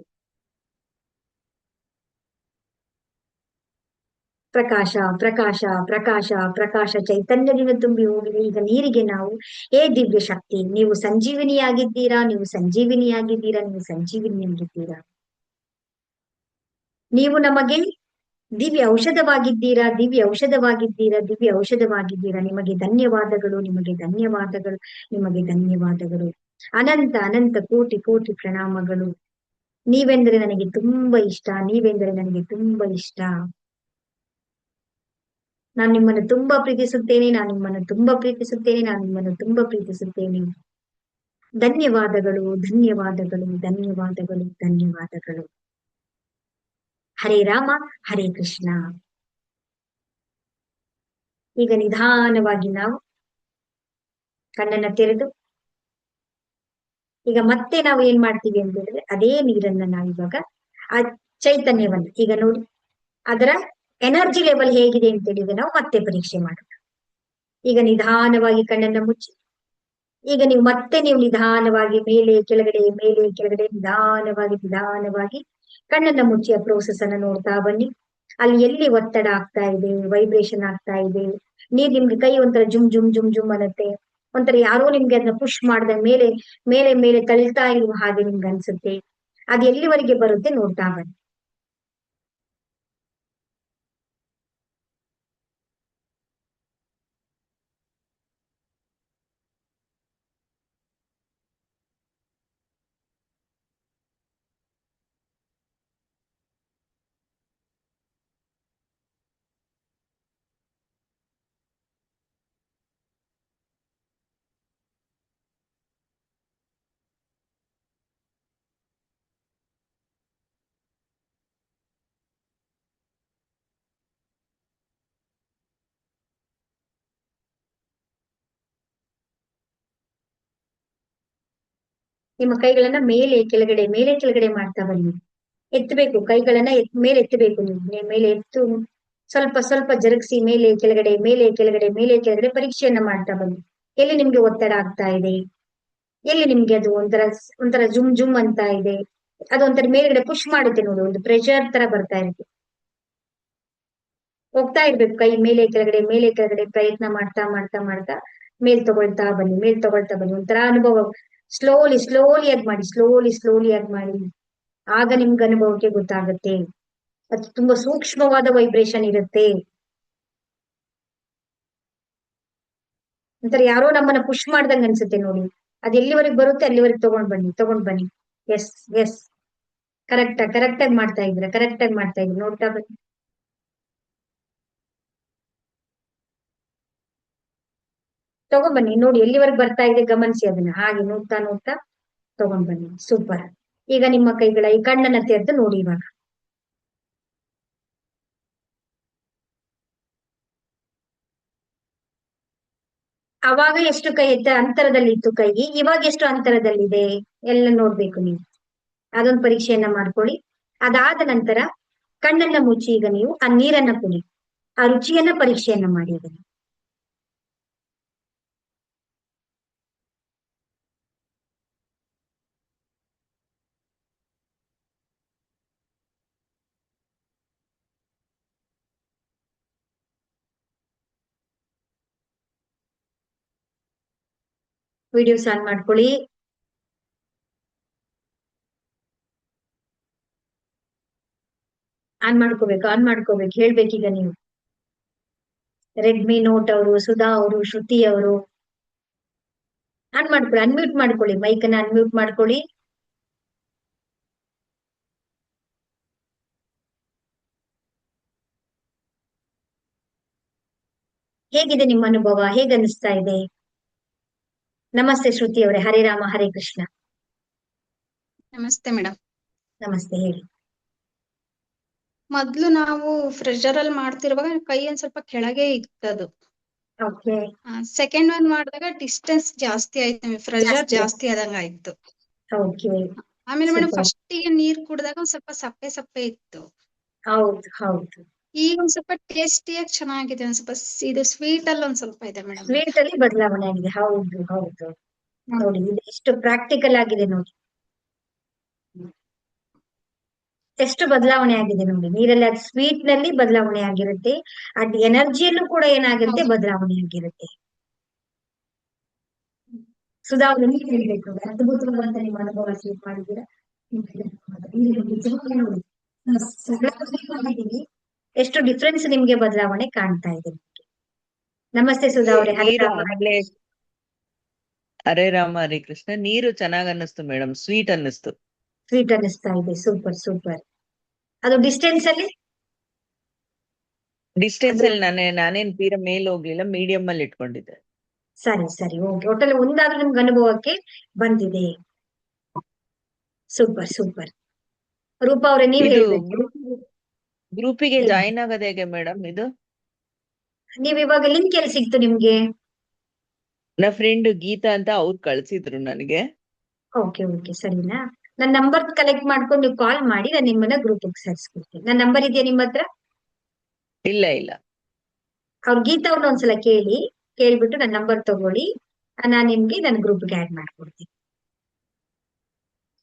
ಪ್ರಕಾಶ ಪ್ರಕಾಶ ಪ್ರಕಾಶ ಪ್ರಕಾಶ ಚೈತನ್ಯದಿಂದ ತುಂಬಿ ಹೋಗಿದೆ. ಈಗ ನೀರಿಗೆ ನಾವು ಏ ದಿವ್ಯ ಶಕ್ತಿ, ನೀವು ಸಂಜೀವಿನಿಯಾಗಿದ್ದೀರಾ, ನೀವು ಸಂಜೀವಿನಿಯಾಗಿದ್ದೀರಾ, ನೀವು ಸಂಜೀವಿನಿಯಾಗಿದ್ದೀರಾ, ನೀವು ನಮಗೆ ದಿವ್ಯ ಔಷಧವಾಗಿದ್ದೀರಾ, ದಿವ್ಯ ಔಷಧವಾಗಿದ್ದೀರಾ, ದಿವ್ಯ ಔಷಧವಾಗಿದ್ದೀರಾ. ನಿಮಗೆ ಧನ್ಯವಾದಗಳು, ನಿಮಗೆ ಧನ್ಯವಾದಗಳು, ನಿಮಗೆ ಧನ್ಯವಾದಗಳು. ಅನಂತ ಅನಂತ ಕೋಟಿ ಕೋಟಿ ಪ್ರಣಾಮಗಳು. ನೀವೆಂದರೆ ನನಗೆ ತುಂಬಾ ಇಷ್ಟ, ನೀವೆಂದರೆ ನನಗೆ ತುಂಬಾ ಇಷ್ಟ. ನಾನು ನಿಮ್ಮನ್ನು ತುಂಬಾ ಪ್ರೀತಿಸುತ್ತೇನೆ, ನಾನು ನಿಮ್ಮನ್ನು ತುಂಬಾ ಪ್ರೀತಿಸುತ್ತೇನೆ, ನಾನು ನಿಮ್ಮನ್ನು ತುಂಬಾ ಪ್ರೀತಿಸುತ್ತೇನೆ. ಧನ್ಯವಾದಗಳು ಧನ್ಯವಾದಗಳು ಧನ್ಯವಾದಗಳು ಧನ್ಯವಾದಗಳು. ಹರೇ ರಾಮ ಹರೇ ಕೃಷ್ಣ. ಈಗ ನಿಧಾನವಾಗಿ ನಾವು ಕಣ್ಣನ್ನ ತೆರೆದು, ಈಗ ಮತ್ತೆ ನಾವು ಏನ್ ಮಾಡ್ತೀವಿ ಅಂತ ಹೇಳಿದ್ರೆ, ಅದೇ ನೀರನ್ನ ನಾವು ಇವಾಗ ಆ ಚೈತನ್ಯವನ್ನ ಈಗ ನೋಡಿ, ಅದರ ಎನರ್ಜಿ ಲೆವೆಲ್ ಹೇಗಿದೆ ಅಂತ ಹೇಳಿದ್ರೆ ನಾವು ಮತ್ತೆ ಪರೀಕ್ಷೆ ಮಾಡೋಣ. ಈಗ ನಿಧಾನವಾಗಿ ಕಣ್ಣನ್ನ ಮುಚ್ಚಿ, ಈಗ ನೀವು ನಿಧಾನವಾಗಿ ಮೇಲೆ ಕೆಳಗಡೆ ನಿಧಾನವಾಗಿ ನಿಧಾನವಾಗಿ ಕಣ್ಣನ್ನ ಮುಚ್ಚಿ ಆ ಪ್ರೋಸೆಸ್ ಅನ್ನ ನೋಡ್ತಾ ಬನ್ನಿ. ಅಲ್ಲಿ ಎಲ್ಲಿ ಒತ್ತಡ ಆಗ್ತಾ ಇದೆ, ವೈಬ್ರೇಷನ್ ಆಗ್ತಾ ಇದೆ, ನಿಮ್ಗೆ ಕೈ ಒಂಥರ ಜುಮ್ ಜುಮ್ ಜುಮ್ ಜುಮ್ ಅನ್ನತ್ತೆ, ಒಂಥರ ಯಾರೋ ನಿಮ್ಗೆ ಅದನ್ನ ಪುಷ್ ಮಾಡ್ದ ಮೇಲೆ ಮೇಲೆ ಮೇಲೆ ತಳ್ತಾ ಇರುವ ಹಾಗೆ ನಿಮ್ಗೆ ಅನ್ಸುತ್ತೆ. ಅದು ಎಲ್ಲಿವರೆಗೆ ಬರುತ್ತೆ ನೋಡ್ತಾ ಬನ್ನಿ. ನಿಮ್ಮ ಕೈಗಳನ್ನ ಮೇಲೆ ಕೆಳಗಡೆ ಮಾಡ್ತಾ ಬನ್ನಿ. ಎತ್ತಬೇಕು, ಕೈಗಳನ್ನ ಮೇಲೆ ಎತ್ತಬೇಕು. ನೀವು ಮೇಲೆ ಎತ್ತು, ಸ್ವಲ್ಪ ಸ್ವಲ್ಪ ಜರುಗಿಸಿ ಮೇಲೆ ಕೆಳಗಡೆ ಪರೀಕ್ಷೆಯನ್ನ ಮಾಡ್ತಾ ಬನ್ನಿ. ಎಲ್ಲಿ ನಿಮ್ಗೆ ಒತ್ತಡ ಆಗ್ತಾ ಇದೆ, ಎಲ್ಲಿ ನಿಮ್ಗೆ ಅದು ಒಂಥರ ಒಂಥರ ಜುಮ್ ಜುಮ್ ಅಂತ ಇದೆ, ಅದು ಒಂಥರ ಮೇಲ್ಗಡೆ ಪುಷ್ ಮಾಡುತ್ತೆ ನೋಡಿ, ಒಂದು ಪ್ರೆಷರ್ ತರ ಬರ್ತಾ ಇರುತ್ತೆ. ಹೋಗ್ತಾ ಇರ್ಬೇಕು ಕೈ ಮೇಲೆ ಕೆಳಗಡೆ ಪ್ರಯತ್ನ ಮಾಡ್ತಾ ಮಾಡ್ತಾ ಮಾಡ್ತಾ ಮೇಲ್ ತಗೊಳ್ತಾ ಬನ್ನಿ. ಒಂಥರ ಅನುಭವ ಸ್ಲೋಲಿ ಆಗಿ ಮಾಡಿ. ಆಗ ನಿಮ್ಗೆ ಅನುಭವಕ್ಕೆ ಗೊತ್ತಾಗುತ್ತೆ. ಅದು ತುಂಬಾ ಸೂಕ್ಷ್ಮವಾದ ವೈಬ್ರೇಷನ್ ಇರುತ್ತೆ. ಒಂಥರ ಯಾರೋ ನಮ್ಮನ್ನ ಪುಷ್ ಮಾಡ್ದಂಗ ಅನ್ಸುತ್ತೆ ನೋಡಿ. ಅದು ಎಲ್ಲಿವರೆಗೆ ಬರುತ್ತೆ ಅಲ್ಲಿವರೆಗೆ ತಗೊಂಡ್ ಬನ್ನಿ. ಎಸ್ ಎಸ್, ಕರೆಕ್ಟ್ ಆಗಿ ಮಾಡ್ತಾ ಇದ್ರ ನೋಡ್ತಾ ಬನ್ನಿ. ತಗೊಂಡ್ಬನ್ನಿ, ನೋಡಿ ಎಲ್ಲಿವರೆಗೆ ಬರ್ತಾ ಇದೆ ಗಮನಿಸಿ, ಅದನ್ನ ಹಾಗೆ ನೋಡ್ತಾ ನೋಡ್ತಾ ತಗೊಂಡ್ ಬನ್ನಿ. ಸೂಪರ್. ಈಗ ನಿಮ್ಮ ಕೈಗಳ ಈ ಕಣ್ಣನ್ನ ತೆರೆದು ನೋಡಿ ಇವಾಗ. ಅವಾಗ ಎಷ್ಟು ಕೈ ಅಂತರದಲ್ಲಿ ಇತ್ತು ಕೈಗೆ, ಇವಾಗ ಎಷ್ಟು ಅಂತರದಲ್ಲಿದೆ ಎಲ್ಲ ನೋಡ್ಬೇಕು ನೀವು. ಅದೊಂದು ಪರೀಕ್ಷೆಯನ್ನ ಮಾಡ್ಕೊಳ್ಳಿ. ಅದಾದ ನಂತರ ಕಣ್ಣನ್ನ ಮುಚ್ಚಿ ಈಗ ನೀವು ಆ ನೀರನ್ನ ಕುಡಿ, ಆ ರುಚಿಯನ್ನ ಪರೀಕ್ಷೆಯನ್ನ ಮಾಡಿ ಅದನ್ನ. ವಿಡಿಯೋಸ್ ಆನ್ ಮಾಡ್ಕೊಳ್ಳಿ. ಆನ್ ಮಾಡ್ಕೋಬೇಕು ಹೇಳ್ಬೇಕೀಗ ನೀವು. ರೆಡ್ಮಿ ನೋಟ್ ಅವರು, ಸುಧಾ ಅವರು, ಶ್ರುತಿ ಅವರು ಅನ್ಮ್ಯೂಟ್ ಮಾಡ್ಕೊಳ್ಳಿ, ಮೈಕನ್ನ ಅನ್ಮ್ಯೂಟ್ ಮಾಡ್ಕೊಳ್ಳಿ. ಹೇಗಿದೆ ನಿಮ್ಮ ಅನುಭವ, ಹೇಗೆ ಅನಿಸ್ತಾ ಇದೆ? ನಮಸ್ತೆ ಶ್ರುತಿ ಅವರೇ, ಹರೇ ರಾಮ ಹರೇ ಕೃಷ್ಣ. ನಮಸ್ತೆ ಮೇಡಮ್. ನಮಸ್ತೆ, ಹೇಳಿ. ಮೊದ್ಲು ನಾವು ಫ್ರೆಷರ್ ಅಲ್ಲಿ ಮಾಡ್ತಿರುವಾಗ ಕೈ ಒಂದ್ ಸ್ವಲ್ಪ ಕೆಳಗೆ ಇತ್ತದು. ಓಕೆ. ಸೆಕೆಂಡ್ ಒನ್ ಮಾಡಿದಾಗ ಡಿಸ್ಟೆನ್ಸ್ ಜಾಸ್ತಿ ಆಯ್ತು, ಫ್ರೆಷರ್ ಜಾಸ್ತಿ ಆದಂಗ ಆಯ್ತು. ಓಕೆ. ಆಮೇಲೆ ಮೇಡಮ್ Super. ಫಸ್ಟಿಗೆ ನೀರ್ ಕುಡ್ದಾಗ ಒಂದ್ ಸ್ವಲ್ಪ ಸಪ್ಪೆ ಸಪ್ಪೆ ಇತ್ತು. ಹೌದು. ಈಗ ಒಂದ್ ಸ್ವಲ್ಪ ಟೇಸ್ಟಿಯಾಗಿ ಚೆನ್ನಾಗಿದೆ, ಒಂದ್ ಸ್ವಲ್ಪ ಇದು ಸ್ವೀಟ್ ಅಲ್ಲಿ ಒಂದ್ ಸ್ವಲ್ಪ ಇದೆ ಮೇಡಮ್. ಸ್ವೀಟ್ ಅಲ್ಲಿ ಬದಲಾವಣೆ ಆಗಿದೆ. ಹೌದು. ನೋಡಿ ಇದು ಎಷ್ಟು ಪ್ರಾಕ್ಟಿಕಲ್ ಆಗಿದೆ ನೋಡಿ, ಎಷ್ಟು ಬದಲಾವಣೆ ಆಗಿದೆ ನೋಡಿ. ನೀರಲ್ಲಿ ಅದು ಸ್ವೀಟ್ ನಲ್ಲಿ ಬದಲಾವಣೆ ಆಗಿರುತ್ತೆ, ಅದ್ ಎನರ್ಜಿಯಲ್ಲೂ ಕೂಡ ಏನಾಗಿರುತ್ತೆ, ಹೌದು. ಬದಲಾವಣೆ ಆಗಿರುತ್ತೆ. ಸುಧಾ ಅವರು ನೀವು ಹೇಳ್ಬೇಕು, ಅದ್ಭುತವಾದಂತ ನಿಮ್ಮ ಅನುಭವ ಶೇರ್ ಮಾಡಿದ್ದೀರಾ. ನೋಡಿ, ಮಾಡಿದೀನಿ. ಎಷ್ಟು ಡಿಫ್ರೆನ್ಸ್ ನಿಮ್ಗೆ ಬದಲಾವಣೆ ಕಾಣ್ತಾ ಇದೆ. ನಮಸ್ತೆ ಸುಧಾ ಅವರೇ, ಹರೇ ನೀರು ರಾಮ. ಆಮೇಲೆ ಹರೇ ರಾಮ ಹರೇ ಕೃಷ್ಣ. ನೀರು ಚೆನ್ನಾಗ್ ಅನ್ನಿಸ್ತು ಮೇಡಮ್, ಸ್ವೀಟ್ ಅನ್ನಿಸ್ತು. ಸ್ವೀಟ್ ಅನ್ನಿಸ್ತಾ ಇದೆ. ಸೂಪರ್. ಅದು ಡಿಸ್ಟೆನ್ಸ್ ಅಲ್ಲಿ ಡಿಸ್ಟೆನ್ಸ್ ಅಂದ್ರೆ ಅಲ್ಲಿ ನಾನೇನ್ ತೀರಾ ಮೇಲ್ ಹೋಗ್ಲಿಲ್ಲ, ಮೀಡಿಯಂ ಅಲ್ಲಿ ಇಟ್ಕೊಂಡಿದ್ದೆ. ಸರಿ ಓಕೆ, ಒಟ್ಟಲ್ಲಿ ಒಂದಾದ್ರೂ ನಿಮ್ಗೆ ಅನುಭವಕ್ಕೆ ಬಂದಿದೆ. ಸೂಪರ್. ರೂಪಾ ಅವರೇ, ನೀವ್ ಇದು ಹೇಳ್ಬೇಕು. ಗ್ರೂಪಿಗೆ ಹೇಳಿ. ಜಾಯಿನ್ ಆಗೋದು ಹೇಗೆ ಮೇಡಮ್ ಇದು? ನೀವ್ ಇವಾಗ ಲಿಂಕ್ ಎಲ್ಲಿ ಸಿಕ್ತು ನಿಮ್ಗೆ? ನನ್ನ ಫ್ರೆಂಡ್ ಗೀತಾ ಅಂತ ಅವ್ರು ಕಳ್ಸಿದ್ರು ನನಗೆ. ಓಕೆ ಓಕೆ, ಸರಿನಾ? ನನ್ನ ನಂಬರ್ ಕಲೆಕ್ಟ್ ಮಾಡ್ಕೊಂಡು ನೀವು ಕಾಲ್ ಮಾಡಿ, ನಾನು ನಿಮ್ಮನ್ನ ಗ್ರೂಪ್ ಸೇರಿಸ್ಕೊಡ್ತೀನಿ. ನನ್ನ ನಂಬರ್ ಇದೆಯಾ ನಿಮ್ಮ ಹತ್ರ? ಇಲ್ಲ ಇಲ್ಲ. ಅವ್ರ ಗೀತಾ ಅವ್ರನ್ನ ಒಂದ್ಸಲ ಕೇಳ್ಬಿಟ್ಟು ನನ್ನ ನಂಬರ್ ತಗೊಳ್ಳಿ, ನಾನ್ ನಿಮ್ಗೆ ನನ್ನ ಗ್ರೂಪ್ಗೆ ಆಡ್ ಮಾಡ್ಕೊಡ್ತೀನಿ.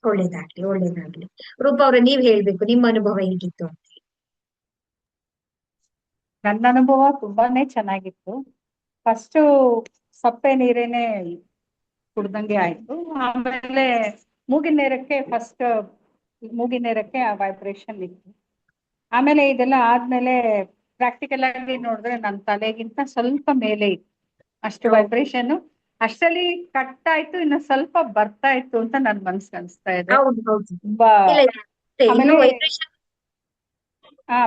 ಒಳ್ಳೇದಾಗ್ಲಿ ಒಳ್ಳೇದಾಗ್ಲಿ. ರೂಪ ಅವ್ರ ನೀವ್ ಹೇಳ್ಬೇಕು ನಿಮ್ಮ ಅನುಭವ ಹೇಗಿತ್ತು ಅಂತ. ನನ್ನ ಅನುಭವ ತುಂಬಾನೇ ಚೆನ್ನಾಗಿತ್ತು. ಫಸ್ಟ್ ಸಪ್ಪೆ ನೀರೇನೆ ಕುಡ್ದಂಗೆ ಆಯ್ತು. ಆಮೇಲೆ ಮೂಗಿನ ನೇರಕ್ಕೆ ಆ ವೈಬ್ರೇಷನ್ ಇತ್ತು. ಆಮೇಲೆ ಇದೆಲ್ಲ ಆದ್ಮೇಲೆ ಪ್ರಾಕ್ಟಿಕಲ್ ಆಗಿ ನೋಡಿದ್ರೆ ನನ್ನ ತಲೆಗಿಂತ ಸ್ವಲ್ಪ ಮೇಲೆ ಇತ್ತು ಅಷ್ಟು ವೈಬ್ರೇಷನ್. ಅಷ್ಟರಲ್ಲಿ ಕಟ್ ಆಯ್ತು, ಇನ್ನು ಸ್ವಲ್ಪ ಬರ್ತಾ ಇತ್ತು ಅಂತ ನನ್ ಮನ್ಸಿಗೆ ಅನ್ಸ್ತಾ ಇದೆ. ಹೌದು ಹೌದು. ತುಂಬಾ ಇಲ್ಲ, ಇನ್ನು ಆಮೇಲೆ vibration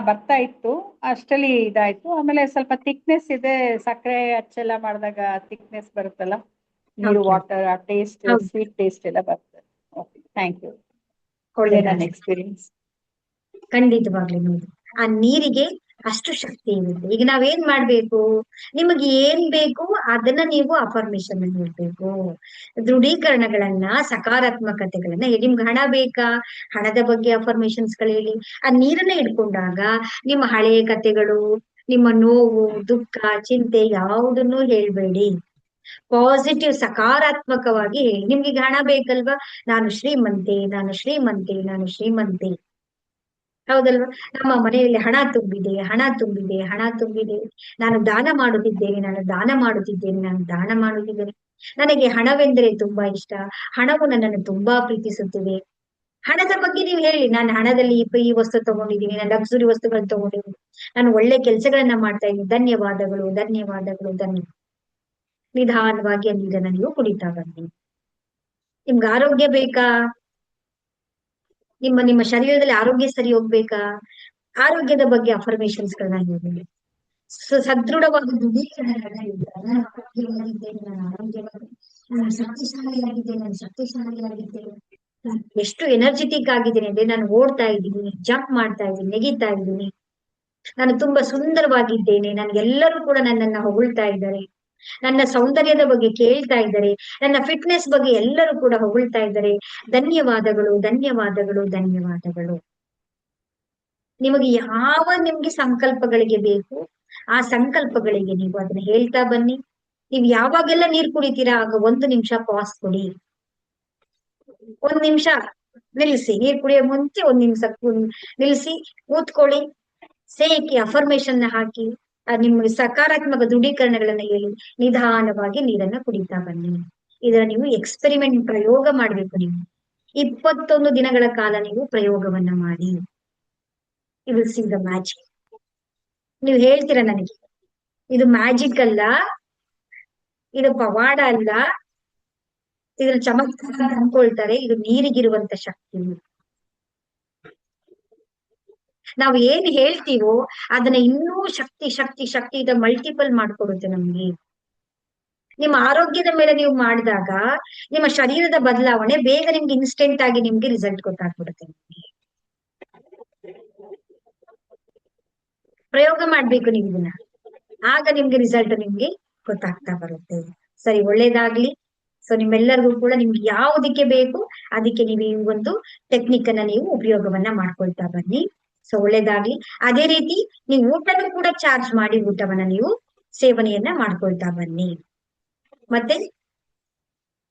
ಬರ್ತಾ ಇತ್ತು, ಅಷ್ಟರಲ್ಲಿ ಇದಾಯ್ತು. ಆಮೇಲೆ ಸ್ವಲ್ಪ ಥಿಕ್ನೆಸ್ ಇದೆ, ಸಕ್ಕರೆ ಹಚ್ಚೆಲ್ಲ ಮಾಡಿದಾಗ ಥಿಕ್ನೆಸ್ ಬರುತ್ತಲ್ಲ, ನೀರು Okay. ವಾಟರ್ ಆ ಟೇಸ್ಟ್, ಹೌದು. ಸ್ವೀಟ್ ಟೇಸ್ಟ್ ಎಲ್ಲ ಬರ್ತದೆ. Okay, thank you. ಇದೇ ನನ್ನ ಒಳ್ಳೇದಾಗ್ಲಿ. ಎಕ್ಸ್ಪೀರಿಯನ್ಸ್. ಖಂಡಿತವಾಗ್ಲಿ ನೋಡಿ, ಆ ನೀರಿಗೆ ಅಷ್ಟು ಶಕ್ತಿ ಇರುತ್ತೆ. ಈಗ ನಾವೇನ್ ಮಾಡ್ಬೇಕು, ನಿಮಗೆ ಏನ್ ಬೇಕು ಅದನ್ನ ನೀವು ಅಫರ್ಮೇಶನ್ ಹೇಳ್ಬೇಕು, ದೃಢೀಕರಣಗಳನ್ನ, ಸಕಾರಾತ್ಮಕತೆಗಳನ್ನ ಹೇಳಿ. ನಿಮ್ಗೆ ಹಣ ಬೇಕಾ, ಹಣದ ಬಗ್ಗೆ ಅಫರ್ಮೇಶನ್ಸ್ ಗಳು ಹೇಳಿ. ಆ ನೀರನ್ನ ಇಟ್ಕೊಂಡಾಗ ನಿಮ್ಮ ಹಳೆಯ ಕತೆಗಳು, ನಿಮ್ಮ ನೋವು, ದುಃಖ, ಚಿಂತೆ ಯಾವುದನ್ನು ಹೇಳ್ಬೇಡಿ. ಪಾಸಿಟಿವ್, ಸಕಾರಾತ್ಮಕವಾಗಿ ಹೇಳಿ. ನಿಮ್ಗೆ ಈಗ ಹಣ ಬೇಕಲ್ವಾ, ನಾನು ಶ್ರೀಮಂತೆ, ನಾನು ಶ್ರೀಮಂತೆ, ನಾನು ಶ್ರೀಮಂತೆ. ಹೌದಲ್ವಾ? ನಮ್ಮ ಮನೆಯಲ್ಲಿ ಹಣ ತುಂಬಿದೆ, ಹಣ ತುಂಬಿದೆ, ಹಣ ತುಂಬಿದೆ. ನಾನು ದಾನ ಮಾಡುತ್ತಿದ್ದೇನೆ, ನಾನು ದಾನ ಮಾಡುತ್ತಿದ್ದೇನೆ, ನಾನು ದಾನ ಮಾಡುತ್ತಿದ್ದೇನೆ. ನನಗೆ ಹಣವೆಂದರೆ ತುಂಬಾ ಇಷ್ಟ, ಹಣವು ನನ್ನನ್ನು ತುಂಬಾ ಪ್ರೀತಿಸುತ್ತಿದೆ. ಹಣದ ಬಗ್ಗೆ ನೀವು ಹೇಳಿ, ನಾನು ಹಣದಲ್ಲಿ ಈ ವಸ್ತು ತಗೊಂಡಿದ್ದೀನಿ, ನಾನು ಲಕ್ಸುರಿ ವಸ್ತುಗಳು ತಗೊಂಡಿದ್ದೀನಿ, ನಾನು ಒಳ್ಳೆ ಕೆಲಸಗಳನ್ನ ಮಾಡ್ತಾ ಇದ್ದೀನಿ, ಧನ್ಯವಾದಗಳು ಧನ್ಯವಾದಗಳು ಧನ್ಯವಾದ. ನಿಧಾನವಾಗಿ ಆ ನೀರನ್ನ ನೀವು ಕುಡಿತಾ ಬನ್ನಿ. ನಿಮ್ಗೆ ಆರೋಗ್ಯ ಬೇಕಾ, ನಿಮ್ಮ ಶರೀರದಲ್ಲಿ ಆರೋಗ್ಯ ಸರಿ ಹೋಗ್ಬೇಕಾ, ಆರೋಗ್ಯದ ಬಗ್ಗೆ ಅಫರ್ಮೇಶನ್ಸ್ ಗಳನ್ನ ಹೇಳಿ. ಸದೃಢವಾದ ದೃಢೀಕರಣಗಳನ್ನ ಹೇಳಿ. ನಾನು ಆರೋಗ್ಯವಾಗಿದ್ದೇನೆ, ನಾನು ಆರೋಗ್ಯವಾಗಿ, ನಾನು ಶಕ್ತಿಶಾಲಿಯಾಗಿದ್ದೇನೆ, ನಾನು ಶಕ್ತಿಶಾಲಿಯಾಗಿದ್ದೇನೆ. ನಾನು ಎಷ್ಟು ಎನರ್ಜೆಟಿಕ್ ಆಗಿದ್ದೇನೆ ಅಂದ್ರೆ, ನಾನು ಓಡ್ತಾ ಇದ್ದೀನಿ, ಜಂಪ್ ಮಾಡ್ತಾ ಇದ್ದೀನಿ, ನೆಗಿತಾ ಇದ್ದೀನಿ, ನಾನು ತುಂಬಾ ಸುಂದರವಾಗಿದ್ದೇನೆ, ನನ್ಗೆಲ್ಲರೂ ಕೂಡ ನನ್ನನ್ನ ಹೊಗಳ್ತಾ ಇದ್ದಾರೆ, ನನ್ನ ಸೌಂದರ್ಯದ ಬಗ್ಗೆ ಕೇಳ್ತಾ ಇದ್ದಾರೆ, ನನ್ನ ಫಿಟ್ನೆಸ್ ಬಗ್ಗೆ ಎಲ್ಲರೂ ಕೂಡ ಹೊಗಳ್ತಾ ಇದ್ದಾರೆ. ಧನ್ಯವಾದಗಳು ಧನ್ಯವಾದಗಳು ಧನ್ಯವಾದಗಳು. ನಿಮಗೆ ನಿಮ್ಗೆ ಸಂಕಲ್ಪಗಳಿಗೆ ಬೇಕು, ಆ ಸಂಕಲ್ಪಗಳಿಗೆ ನೀವು ಅದನ್ನ ಹೇಳ್ತಾ ಬನ್ನಿ. ನೀವು ಯಾವಾಗೆಲ್ಲ ನೀರ್ ಕುಡಿತೀರಾ ಆಗ 1 ನಿಮಿಷ ಪಾಸ್ ಕೊಡಿ. 1 ನಿಮಿಷ ನಿಲ್ಸಿ, ನೀರ್ ಕುಡಿಯೋ ಮುಂಚೆ 1 ನಿಮಿಷ ನಿಲ್ಸಿ, ಕೂತ್ಕೊಳ್ಳಿ, ಸೇಕಿ ಅಫರ್ಮೇಶನ್ ಹಾಕಿ, ನಿಮ್ಗೆ ಸಕಾರಾತ್ಮಕ ದೃಢೀಕರಣಗಳನ್ನ ಹೇಳಿ, ನಿಧಾನವಾಗಿ ನೀರನ್ನ ಕುಡಿತಾ ಬನ್ನಿ. ಇದರ ನೀವು ಎಕ್ಸ್ಪೆರಿಮೆಂಟ್, ಪ್ರಯೋಗ ಮಾಡ್ಬೇಕು. ನೀವು 21 ದಿನಗಳ ಕಾಲ ನೀವು ಪ್ರಯೋಗವನ್ನ ಮಾಡಿ. You will see the magic. ನೀವು ಹೇಳ್ತೀರಾ ನನಗೆ ಇದು ಮ್ಯಾಜಿಕ್ ಅಲ್ಲ, ಇದು ಪವಾಡ ಅಲ್ಲ, ಇದನ್ನ ಚಮತ್ಕಾರ ಅನ್ಕೊಳ್ತಾರೆ, ಇದು ನೀರಿಗಿರುವಂತ ಶಕ್ತಿ. ನಾವು ಏನ್ ಹೇಳ್ತೀವೋ ಅದನ್ನ ಇನ್ನೂ ಶಕ್ತಿ ಶಕ್ತಿ ಶಕ್ತಿ ಇದ ಮಲ್ಟಿಪಲ್ ಮಾಡ್ಕೊಡುತ್ತೆ ನಮ್ಗೆ. ನಿಮ್ಮ ಆರೋಗ್ಯದ ಮೇಲೆ ನೀವು ಮಾಡಿದಾಗ ನಿಮ್ಮ ಶರೀರದ ಬದಲಾವಣೆ ಬೇಗ ನಿಮ್ಗೆ ಇನ್ಸ್ಟೆಂಟ್ ಆಗಿ ನಿಮ್ಗೆ ರಿಸಲ್ಟ್ ಗೊತ್ತಾಗ್ಬಿಡುತ್ತೆ. ನಿಮ್ಗೆ ಪ್ರಯೋಗ ಮಾಡ್ಬೇಕು ನೀವು ಇದನ್ನ, ಆಗ ನಿಮ್ಗೆ ರಿಸಲ್ಟ್ ನಿಮ್ಗೆ ಗೊತ್ತಾಗ್ತಾ ಬರುತ್ತೆ. ಸರಿ, ಒಳ್ಳೇದಾಗ್ಲಿ. ಸೊ ನಿಮ್ಮೆಲ್ಲರಿಗೂ ಕೂಡ ನಿಮ್ಗೆ ಯಾವುದಕ್ಕೆ ಬೇಕು ಅದಕ್ಕೆ ನೀವು ಈ ಒಂದು ಟೆಕ್ನಿಕ್ ಅನ್ನ ನೀವು ಉಪಯೋಗವನ್ನ ಮಾಡ್ಕೊಳ್ತಾ ಬನ್ನಿ. ಸೊ ಒಳ್ಳೇದಾಗ್ಲಿ. ಅದೇ ರೀತಿ ನೀವು ಊಟನೂ ಕೂಡ ಚಾರ್ಜ್ ಮಾಡಿ ಊಟವನ್ನ ನೀವು ಸೇವನೆಯನ್ನ ಮಾಡ್ಕೊಳ್ತಾ ಬನ್ನಿ. ಮತ್ತೆ